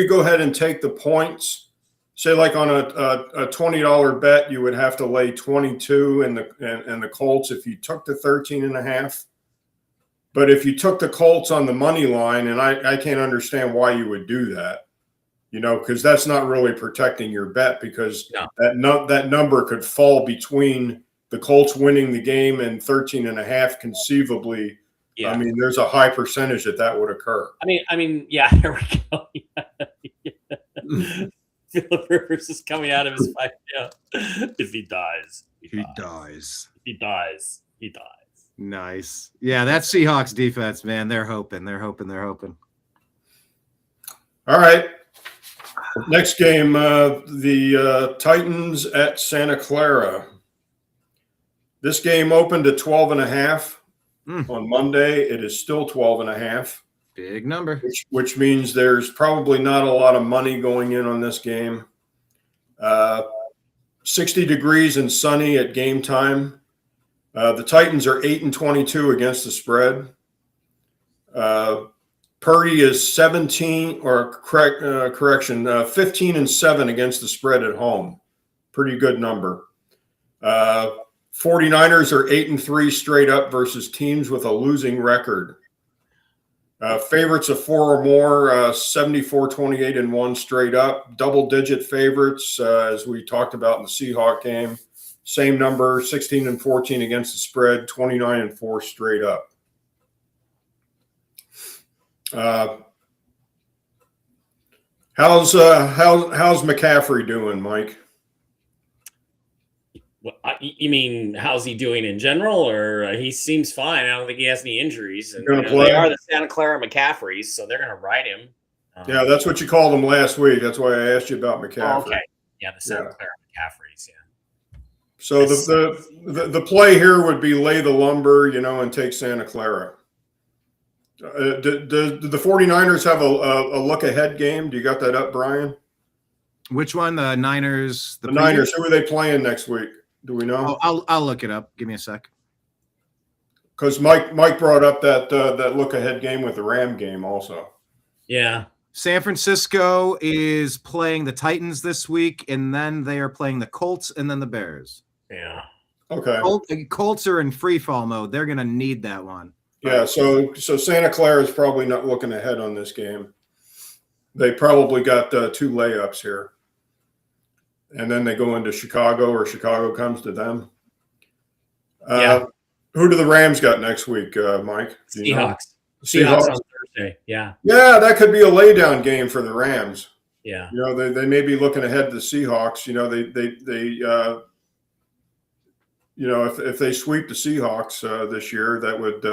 go ahead and take the points. Say like on a $20 bet, you would have to lay 22 and the Colts if you took the 13.5. But if you took the Colts on the money line, and I can't understand why you would do that. Because that's not really protecting your bet, because that number could fall between the Colts winning the game and 13.5 conceively. Yeah. I mean, there's a high percentage that would occur. I mean, yeah, here we go. Philip Rivers is coming out of his fight. Yeah. If he dies, he dies. If he dies, he dies. Nice. Yeah, that Seahawks defense, man, they're hoping. All right. Next game, the Titans at Santa Clara. This game opened at 12.5 on Monday. It is still 12.5. Big number. Which means there's probably not a lot of money going in on this game. 60 degrees and sunny at game time. The Titans are 8-22 against the spread. Purdy is 15-7 against the spread at home. Pretty good number. 49ers are 8-3 straight up versus teams with a losing record. Favorites of 4 or more, 74-28-1 straight up. Double-digit favorites, as we talked about in the Seahawk game. Same number, 16-14 against the spread, 29-4 straight up. How's McCaffrey doing, Mike? You mean how's he doing in general, or he seems fine? I don't think he has any injuries. And Gonna play? They are the Santa Clara McCaffreys, so they're going to ride him. Yeah, that's what you called him last week. That's why I asked you about McCaffrey. Oh, okay. Yeah, the Santa Clara McCaffreys. Yeah. So the play here would be lay the lumber, and take Santa Clara. Do the 49ers have a look ahead game? Do you got that up, Brian? Which one? The Niners? The Niners. Who are they playing next week? Do we know? Oh, I'll look it up. Give me a sec. Because Mike brought up that look ahead game with the Ram game also. Yeah. San Francisco is playing the Titans this week, and then they are playing the Colts and then the Bears. Yeah. Okay. Colts are in free fall mode. They're going to need that one. Yeah, so Santa Clara is probably not looking ahead on this game. They probably got 2 layups here. And then they go into Chicago, or Chicago comes to them. Yeah. Who do the Rams got next week, Mike? Seahawks. Seahawks on Thursday. Yeah. Yeah, that could be a laydown game for the Rams. Yeah. They may be looking ahead to the Seahawks. If they sweep the Seahawks this year, that would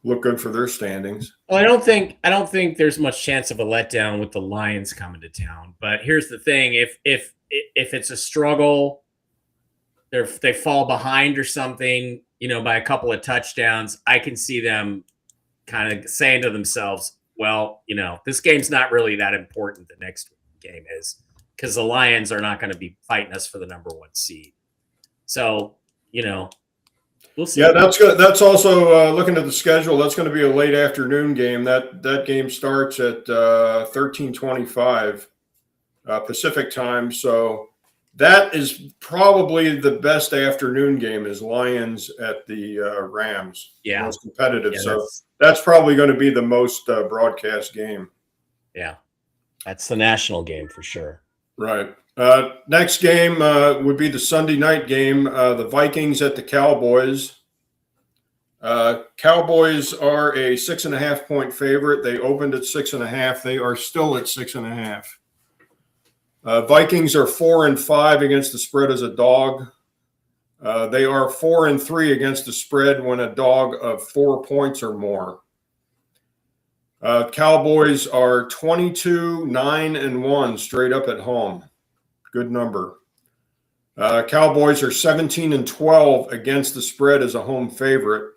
look good for their standings. Well, I don't think there's much chance of a letdown with the Lions coming to town. But here's the thing: if it's a struggle, they fall behind or something, by a couple of touchdowns, I can see them kind of saying to themselves, well, this game's not really that important. The next game is, because the Lions are not going to be fighting us for the number 1 seed. So, we'll see. Yeah, that's good. That's also looking at the schedule. That's going to be a late afternoon game. That game starts at 13:25 Pacific time. So that is probably the best afternoon game. Is Lions at the Rams? Yeah, most competitive. Yeah, so that's probably going to be the most broadcast game. Yeah, that's the national game for sure. Right. Next game would be the Sunday night game, the Vikings at the Cowboys. Cowboys are a 6.5 point favorite. They opened at 6.5. They are still at 6.5. Vikings are 4-5 against the spread as a dog. They are 4-3 against the spread when a dog of 4 points or more. Cowboys are 22-9-1 straight up at home. Good number. Cowboys are 17-12 against the spread as a home favorite.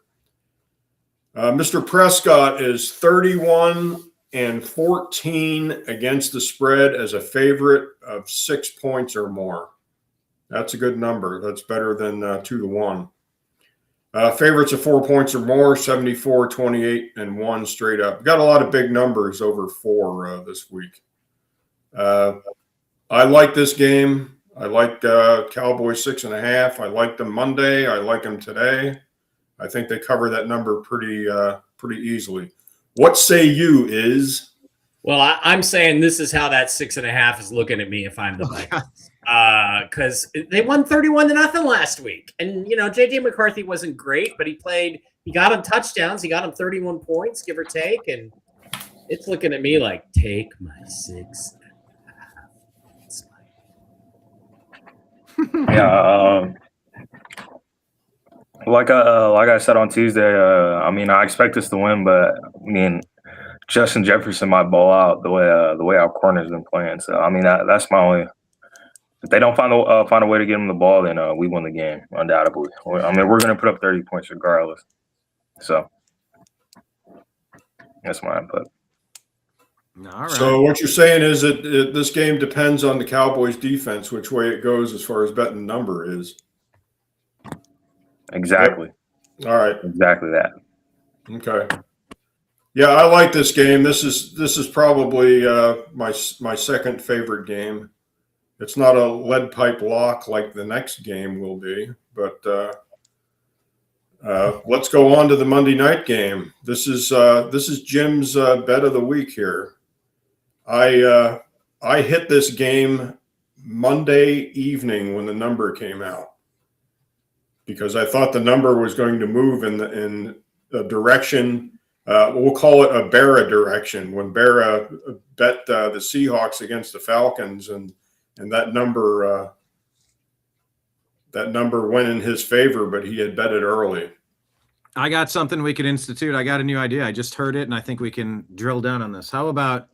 Mr. Prescott is 31-14 against the spread as a favorite of 6 points or more. That's a good number. That's better than 2-1. Favorites of 4 points or more, 74-28-1 straight up. Got a lot of big numbers over 4 this week. I like this game. I like Cowboys 6.5. I like them Monday. I like them today. I think they cover that number pretty easily. What say you, Iz? Well, I'm saying this is how that 6.5 is looking at me if I'm the Vikings. Because they won 31-0 last week. And, J.J. McCarthy wasn't great, but he got him touchdowns. He got him 31 points, give or take. And it's looking at me like, take my 6.5. Yeah. Like I said on Tuesday, I expect us to win, but Justin Jefferson might ball out the way our corner's been playing. So that's my only. If they don't find a way to get him the ball, then we win the game undoubtedly. We're going to put up 30 points regardless. So that's my input. All right. So what you're saying is that this game depends on the Cowboys' defense, which way it goes as far as betting number is. Exactly. Yep. All right. Exactly that. Okay. Yeah, I like this game. This is probably my second favorite game. It's not a lead pipe lock like the next game will be, but let's go on to the Monday night game. This is Jim's bet of the week here. I hit this game Monday evening when the number came out because I thought the number was going to move in the direction we'll call it a Bara direction, when Bara bet the Seahawks against the Falcons, and that number went in his favor, but he had bet it early. I got something we could institute. I got a new idea. I just heard it, and I think we can drill down on this. How about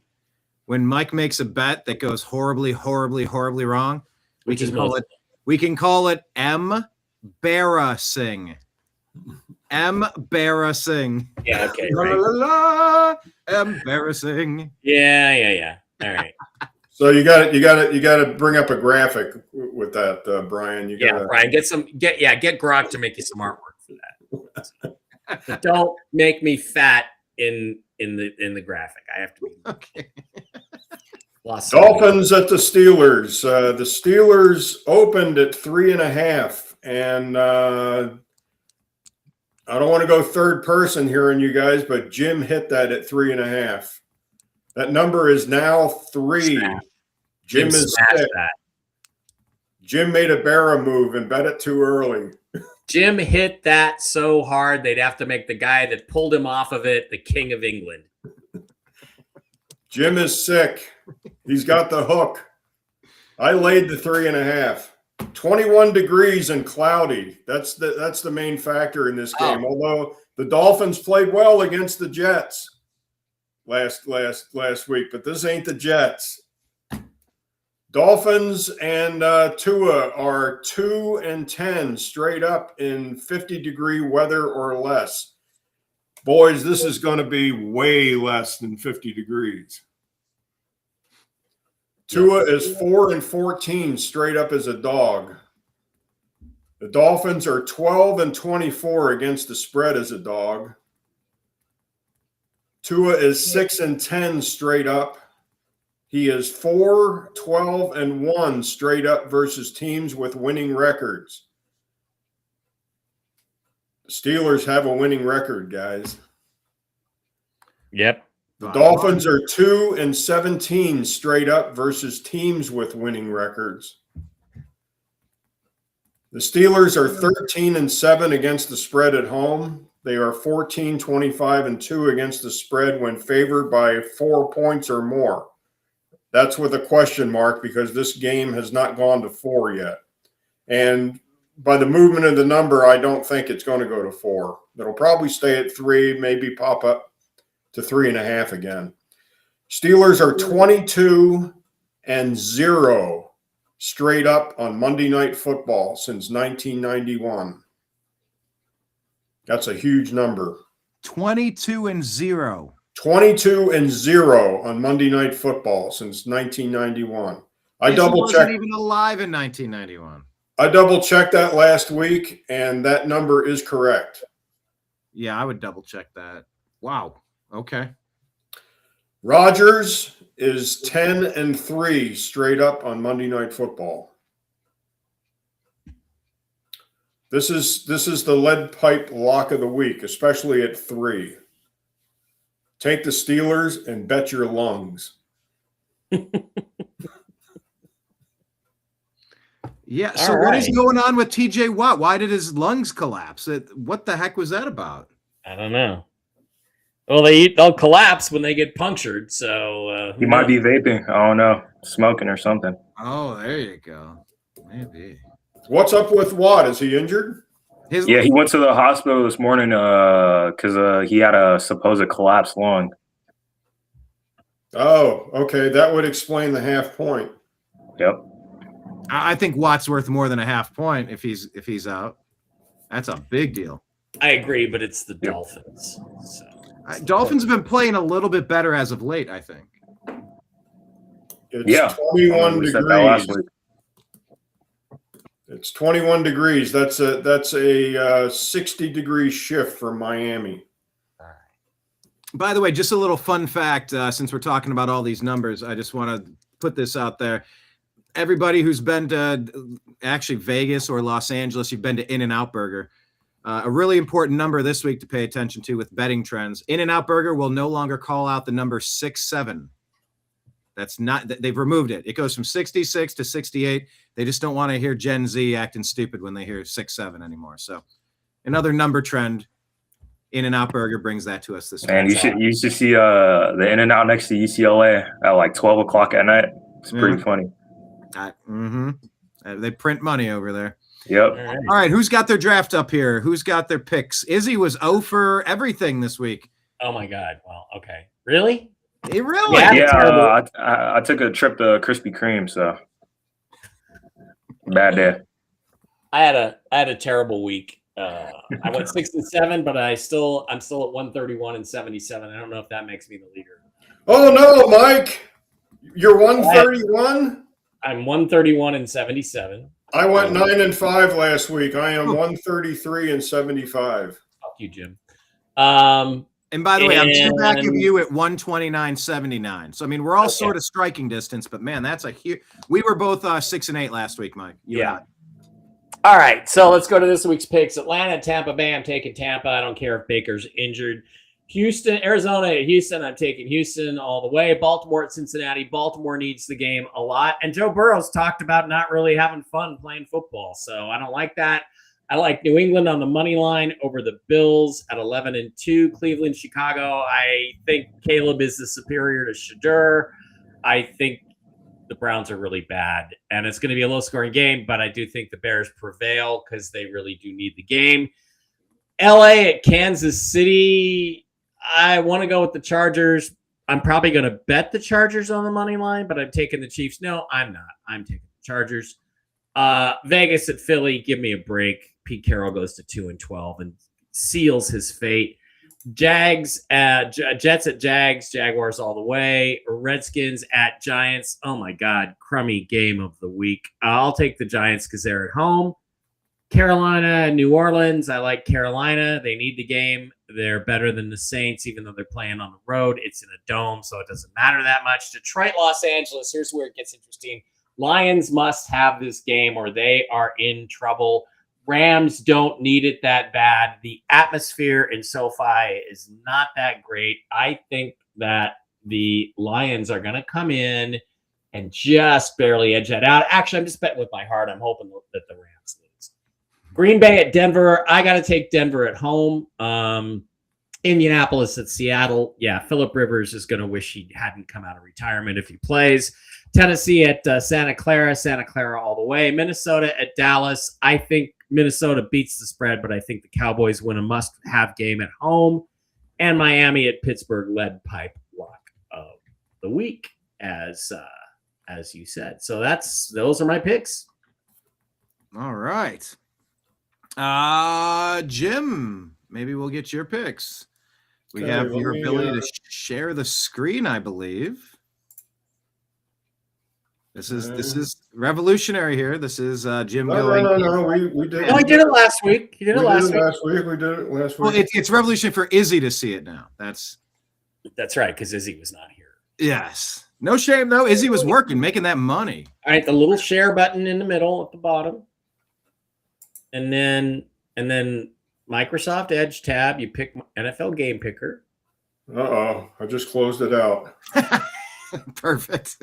when Mike makes a bet that goes horribly, horribly, horribly wrong, we can call it embarrassing. Embarrassing. Yeah, okay. La, Right. la, la, embarrassing. Yeah. All right. So you got to bring up a graphic with that, Brian. You got Brian, get Grok to make you some artwork for that. Don't make me fat in the graphic. I have to be Okay. Dolphins at the Steelers. The Steelers opened at 3.5, and I don't want to go third person here on you guys, but Jim hit that at 3.5. That number is now 3. Jim is sick. Jim made a Bara move and bet it too early. Jim hit that so hard they'd have to make the guy that pulled him off of it the king of England. Jim is sick. He's got the hook. I laid the 3.5. 21 degrees and cloudy. That's the main factor in this game. Although the Dolphins played well against the Jets last week, but this ain't the Jets. Dolphins and Tua are 2-10 straight up in 50-degree weather or less. Boys, this is going to be way less than 50 degrees. Tua is 4-14 straight up as a dog. The Dolphins are 12-24 against the spread as a dog. Tua is 6-10 straight up. He is 4-12-1 straight up versus teams with winning records. The Steelers have a winning record, guys. Yep. The Dolphins are 2-17 straight up versus teams with winning records. The Steelers are 13-7 against the spread at home. They are 14-25-2 against the spread when favored by 4 points or more. That's with a question mark because this game has not gone to 4 yet. And by the movement of the number, I don't think it's going to go to 4. It'll probably stay at 3, maybe pop up to 3.5 again. Steelers are 22-0 straight up on Monday Night Football since 1991. That's a huge number. 22-0. 22-0 on Monday Night Football since 1991. I double checked. Even alive in 1991. I double checked that last week, and that number is correct. Yeah, I would double check that. Wow. Okay. Rodgers is 10-3 straight up on Monday Night Football. This is the lead pipe lock of the week, especially at 3. Take the Steelers and bet your lungs. Yeah. So what is going on with TJ Watt? Why did his lungs collapse? What the heck was that about? I don't know. Well, they'll collapse when they get punctured. So He might be vaping. I don't know, smoking or something. Oh, there you go. Maybe. What's up with Watt? Is he injured? Yeah, he went to the hospital this morning because he had a supposed collapsed lung. Oh, okay. That would explain the half point. Yep. I think Watt's worth more than a half point if he's out. That's a big deal. I agree, but it's the Dolphins. So. Dolphins have been playing a little bit better as of late, I think. It's 21 degrees. It's 21 degrees. That's a 60-degree shift from Miami. By the way, just a little fun fact, since we're talking about all these numbers, I just want to put this out there. Everybody who's been to actually Vegas or Los Angeles, you've been to In-N-Out Burger. A really important number this week to pay attention to with betting trends. In-N-Out Burger will no longer call out the number 67. That's not, they've removed it. It goes from 66 to 68. They just don't want to hear Gen Z acting stupid when they hear 67 anymore. So another number trend In-N-Out Burger brings that to us this week. And you should see the In-N-Out next to UCLA at like 12 o'clock at night. It's pretty funny. They print money over there. Yep. All right, who's got their draft up here? Who's got their picks? Izzy was 0 for everything this week. Oh my God. Well, okay. Really? Really? Yeah, I took a trip to Krispy Kreme, so bad day. I had a terrible week. I went 6-7, but I'm still at 131 and 77. I don't know if that makes me the leader. Oh no, Mike, you're 131. I'm 131 and 77. I went 9-5 last week. I am 133 and 75. Fuck you, Jim. And by the way, I'm 2 back of you at 129.79. So I mean, we're all sort of striking distance, but man, that's a huge. We were both 6 and 8 last week, Mike. You and I. All right, so let's go to this week's picks. Atlanta, Tampa Bay. I'm taking Tampa. I don't care if Baker's injured. Houston, Arizona at Houston. I'm taking Houston all the way. Baltimore at Cincinnati. Baltimore needs the game a lot. And Joe Burrow's talked about not really having fun playing football, so I don't like that. I like New England on the money line over the Bills at 11-2. Cleveland, Chicago. I think Caleb is the superior to Shadur. I think the Browns are really bad, and it's going to be a low-scoring game, but I do think the Bears prevail because they really do need the game. LA at Kansas City. I want to go with the Chargers. I'm probably going to bet the Chargers on the money line, but I'm taking the Chiefs. No, I'm not. I'm taking the Chargers. Vegas at Philly. Give me a break. Pete Carroll goes to 2-12 and seals his fate. Jets at Jags. Jaguars all the way. Redskins at Giants. Oh my God, crummy game of the week. I'll take the Giants because they're at home. Carolina, New Orleans. I like Carolina. They need the game. They're better than the Saints, even though they're playing on the road. It's in a dome, so it doesn't matter that much. Detroit, Los Angeles. Here's where it gets interesting. Lions must have this game or they are in trouble. Rams don't need it that bad. The atmosphere in SoFi is not that great. I think that the Lions are going to come in and just barely edge that out. Actually, I'm just betting with my heart. I'm hoping that the Rams lose. Green Bay at Denver. I got to take Denver at home. Indianapolis at Seattle. Yeah, Phillip Rivers is going to wish he hadn't come out of retirement if he plays. Tennessee at Santa Clara. Santa Clara all the way. Minnesota at Dallas. I think Minnesota beats the spread, but I think the Cowboys win a must-have game at home. And Miami at Pittsburgh, lead pipe lock of the week, as you said. So those are my picks. All right. Jim, maybe we'll get your picks. We have your ability to share the screen, I believe. This is revolutionary here. This is Jim going. No. We did. No, I did it last week. You did it last week. We did it last week. Well, it's revolutionary for Izzy to see it now. That's right, because Izzy was not here. Yes. No shame, though. Izzy was working, making that money. All right, the little share button in the middle at the bottom. And then Microsoft Edge tab, you pick NFL Game Picker. Uh-oh. I just closed it out. Perfect.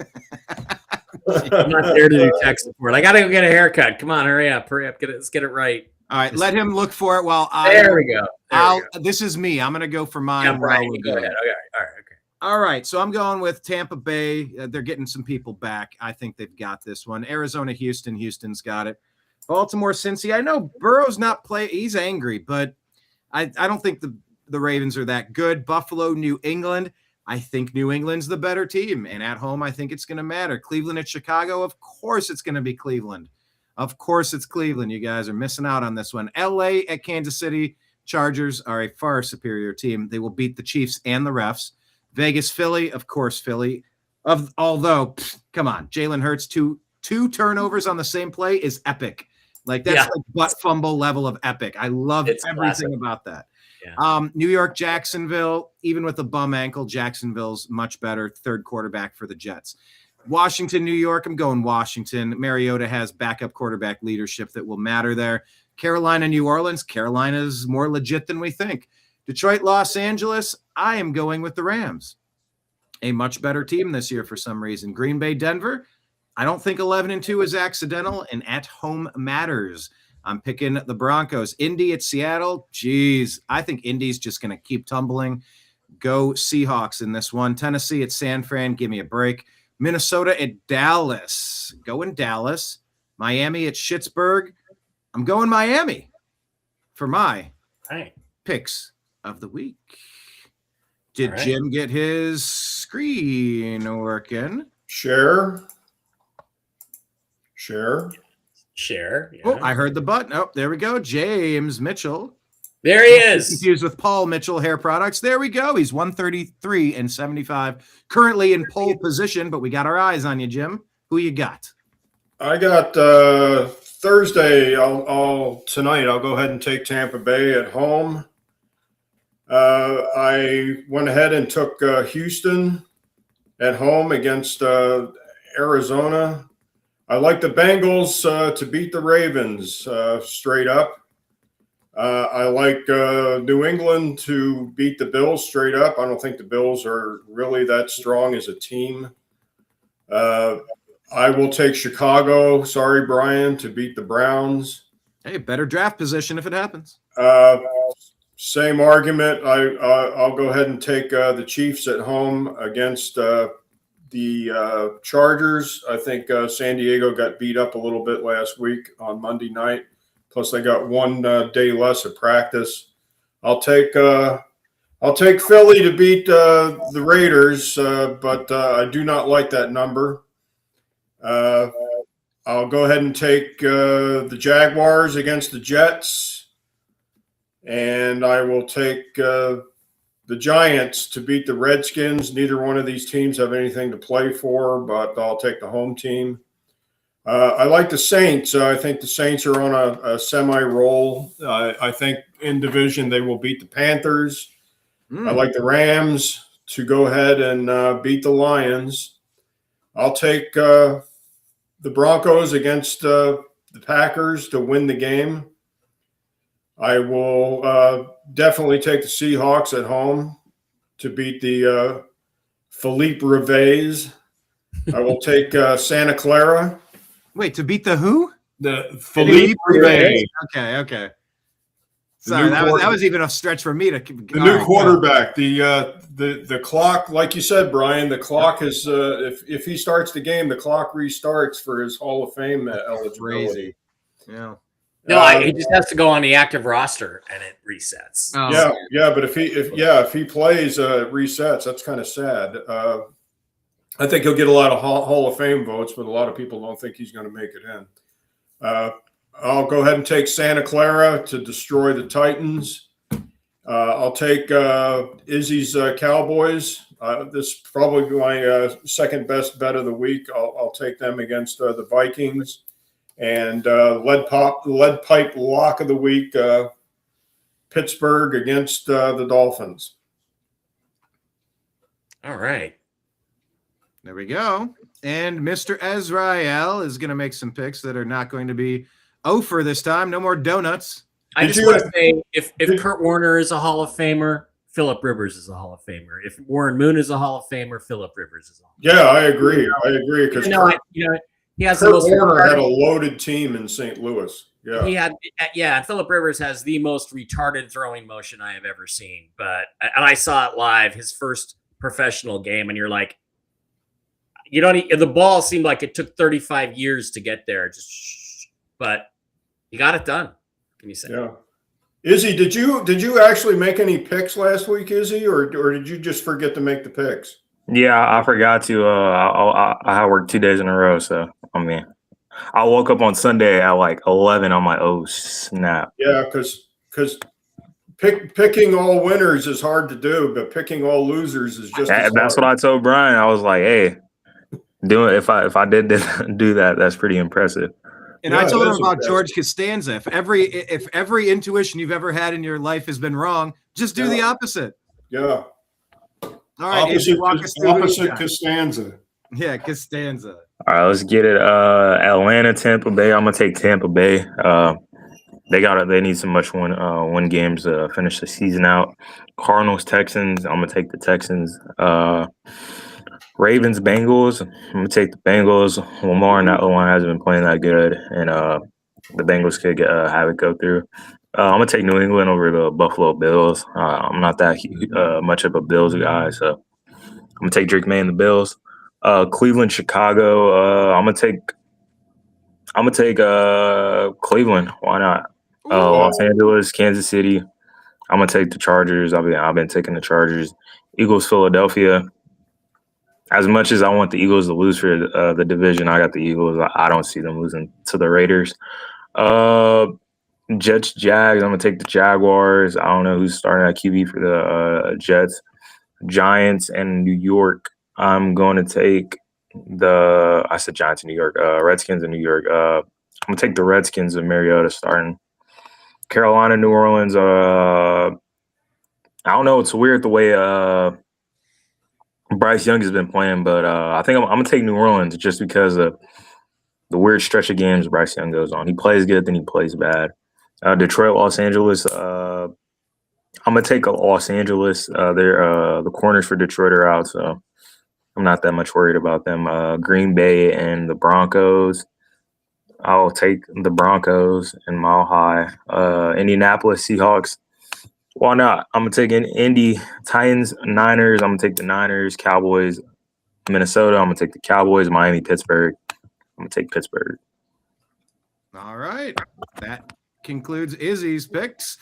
I'm not there to do tech support. I got to go get a haircut. Come on, hurry up. Let's get it right. All right, let him look for it while There we go. This is me. I'm going to go for mine. Yeah, Brian, go ahead. Okay. All right, so I'm going with Tampa Bay. They're getting some people back. I think they've got this one. Arizona, Houston. Houston's got it. Baltimore, Cincy. I know Burrow's not playing. He's angry, but I don't think the Ravens are that good. Buffalo, New England. I think New England's the better team. And at home, I think it's going to matter. Cleveland at Chicago. Of course it's going to be Cleveland. Of course it's Cleveland. You guys are missing out on this one. LA at Kansas City. Chargers are a far superior team. They will beat the Chiefs and the refs. Vegas, Philly. Of course, Philly. Although, come on. Jalen Hurts, two turnovers on the same play is epic. Like that's like butt fumble level of epic. I love everything about that. Yeah. New York, Jacksonville, even with a bum ankle, Jacksonville's much better. Third quarterback for the Jets. Washington, New York, I'm going Washington. Mariota has backup quarterback leadership that will matter there. Carolina, New Orleans, Carolina's more legit than we think. Detroit, Los Angeles, I am going with the Rams. A much better team this year for some reason. Green Bay, Denver, I don't think 11-2 is accidental, and at home matters. I'm picking the Broncos. Indy at Seattle. Jeez, I think Indy's just going to keep tumbling. Go Seahawks in this one. Tennessee at San Fran. Give me a break. Minnesota at Dallas. Going Dallas. Miami at Pittsburgh. I'm going Miami for my picks of the week. Did Jim get his screen working? Share. Yeah. Oh, I heard the button. Oh, there we go. James Mitchell. There he is. Confused with Paul Mitchell Hair Products. There we go. He's 133 and 75. Currently in pole position, but we got our eyes on you, Jim. Who you got? I got Thursday. Tonight. I'll go ahead and take Tampa Bay at home. I went ahead and took Houston at home against Arizona. I like the Bengals to beat the Ravens straight up. I like New England to beat the Bills straight up. I don't think the Bills are really that strong as a team. I will take Chicago, sorry, Brian, to beat the Browns. Hey, better draft position if it happens. Same argument. I'll go ahead and take the Chiefs at home against the Chargers. I think San Diego got beat up a little bit last week on Monday night. Plus, they got one day less of practice. I'll take Philly to beat the Raiders, but I do not like that number. I'll go ahead and take the Jaguars against the Jets, and I will take the Giants to beat the Redskins. Neither one of these teams have anything to play for, but I'll take the home team. I like the Saints. I think the Saints are on a semi-roll. I think in division they will beat the Panthers. I like the Rams to go ahead and beat the Lions. I'll take the Broncos against the Packers to win the game. I will definitely take the Seahawks at home to beat the Philippe Rivets. I will take Santa Clara. Wait, to beat the who? The Philippe Rivets. Okay. Sorry, that was even a stretch for me to. The new quarterback. The clock, like you said, Brian. The clock is if he starts the game, the clock restarts for his Hall of Fame eligibility. Yeah. No, he just has to go on the active roster and it resets. Oh. Yeah, but if he plays, it resets. That's kind of sad. I think he'll get a lot of Hall of Fame votes, but a lot of people don't think he's going to make it in. I'll go ahead and take Santa Clara to destroy the Titans. I'll take Izzy's Cowboys. This is probably my second best bet of the week. I'll take them against the Vikings. And lead pipe lock of the week, Pittsburgh against the Dolphins. All right. There we go. And Mr. Ez'Ryel is going to make some picks that are not going to be for this time. No more donuts. I just want to say, if Kurt Warner is a Hall of Famer, Phillip Rivers is a Hall of Famer. If Warren Moon is a Hall of Famer, Phillip Rivers is a Hall of Famer. Yeah, I agree. Because he has Kurt Warner had a loaded team in St. Louis. Yeah. Phillip Rivers has the most retarded throwing motion I have ever seen. And I saw it live, his first professional game, and you're like, the ball seemed like it took 35 years to get there. But he got it done. Can you say? Yeah. Izzy, did you actually make any picks last week, Izzy, or did you just forget to make the picks? Yeah, I forgot to. I worked 2 days in a row, so I woke up on Sunday at like 11. I'm like, oh snap. Yeah, because picking all winners is hard to do, but picking all losers is just. That's what I told Brian. I was like, hey, if I did do that, that's pretty impressive. And I told him about George Costanza. If every intuition you've ever had in your life has been wrong, just do the opposite. Yeah. All right, opposite Costanza. Yeah, Costanza. All right, let's get it. Atlanta, Tampa Bay. I'm gonna take Tampa Bay. They need some must-win games to finish the season out. Cardinals, Texans. I'm gonna take the Texans. Ravens, Bengals. I'm gonna take the Bengals. Lamar and that O-line hasn't been playing that good, and the Bengals could have it go through. I'm gonna take New England over the Buffalo Bills. I'm not that much of a Bills guy, so I'm gonna take Drake May and the Bills. Cleveland, Chicago. I'm gonna take Cleveland. Why not? Los Angeles, Kansas City. I'm gonna take the Chargers. I've been taking the Chargers. Eagles, Philadelphia. As much as I want the Eagles to lose for the division, I got the Eagles. I don't see them losing to the Raiders. Jets, Jags. I'm gonna take the Jaguars. I don't know who's starting at QB for the Jets. Giants and New York. I'm going to take I said Giants in New York. Redskins in New York. I'm gonna take the Redskins and Mariota starting. Carolina, New Orleans. I don't know. It's weird the way Bryce Young has been playing, but I think I'm gonna take New Orleans just because of the weird stretch of games Bryce Young goes on. He plays good, then he plays bad. Detroit, Los Angeles. I'm gonna take Los Angeles. They're the corners for Detroit are out, so I'm not that much worried about them. Green Bay and the Broncos. I'll take the Broncos and Mile High. Indianapolis Seahawks. Why not? I'm gonna take Indy, Titans, Niners. I'm gonna take the Niners, Cowboys, Minnesota. I'm gonna take the Cowboys, Miami, Pittsburgh. I'm gonna take Pittsburgh. All right, that concludes Izzy's picks.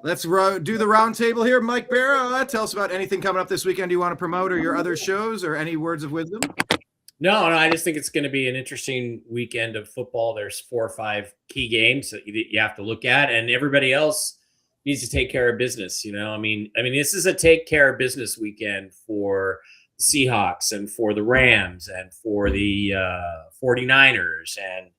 Let's do the round table here. Mike Bara, tell us about anything coming up this weekend you want to promote, or your other shows, or any words of wisdom. No, I just think it's going to be an interesting weekend of football. There's 4 or 5 key games that you have to look at, and everybody else needs to take care of business. I mean, this is a take care of business weekend for the Seahawks and for the Rams and for the 49ers and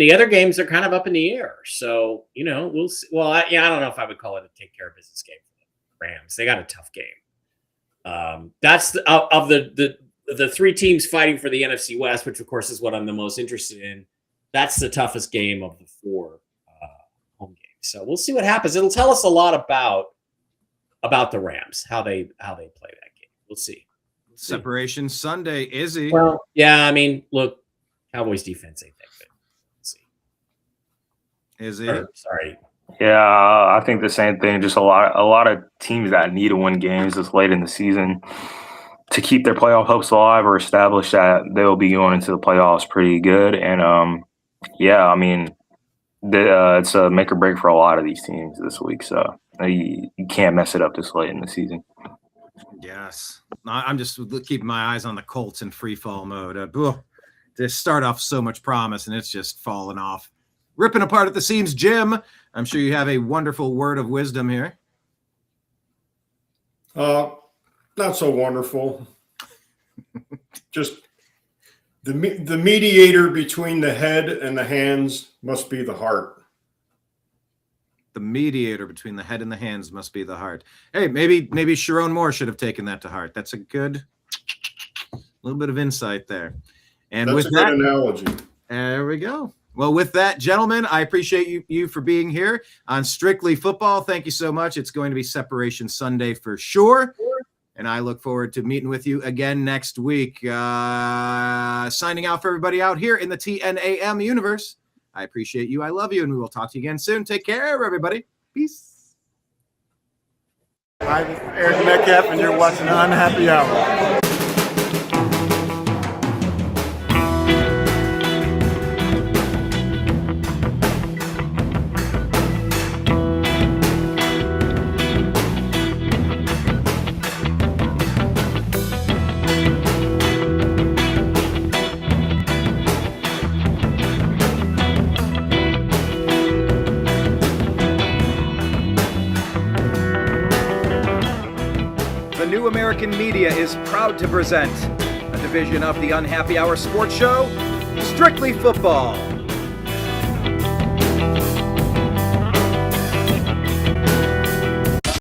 the other games are kind of up in the air. So, we'll see. Well, I don't know if I would call it a take care of business game for the Rams. They got a tough game. That's of the 3 teams fighting for the NFC West, which of course is what I'm the most interested in. That's the toughest game of the 4 home games. So we'll see what happens. It'll tell us a lot about the Rams, how they play that game. We'll see. Separation Sunday, Izzy. Well, yeah, I mean, look, Cowboys defense ain't that good. Let's see. Izzy. Sorry. Yeah, I think the same thing. Just a lot of teams that need to win games this late in the season to keep their playoff hopes alive or establish that they'll be going into the playoffs pretty good. And yeah, I mean, it's a make or break for a lot of these teams this week. So you can't mess it up this late in the season. Yes. I'm just keeping my eyes on the Colts in free fall mode. They start off so much promise, and it's just falling off. Ripping apart at the seams. Jim, I'm sure you have a wonderful word of wisdom here. Not so wonderful. Just the mediator between the head and the hands must be the heart. The mediator between the head and the hands must be the heart. Hey, maybe Sharon Moore should have taken that to heart. That's a good little bit of insight there. And that's with a that good analogy. There we go. Well, with that, gentlemen, I appreciate you for being here on Strictly Football. Thank you so much. It's going to be Separation Sunday for sure. And I look forward to meeting with you again next week. Signing out for everybody out here in the TNAM universe. I appreciate you. I love you. And we will talk to you again soon. Take care, everybody. Peace. I'm Eric Metcalf, and you're watching Unhappy Hour. New American Media is proud to present a division of the Unhappy Hour Sports Show, Strictly Football.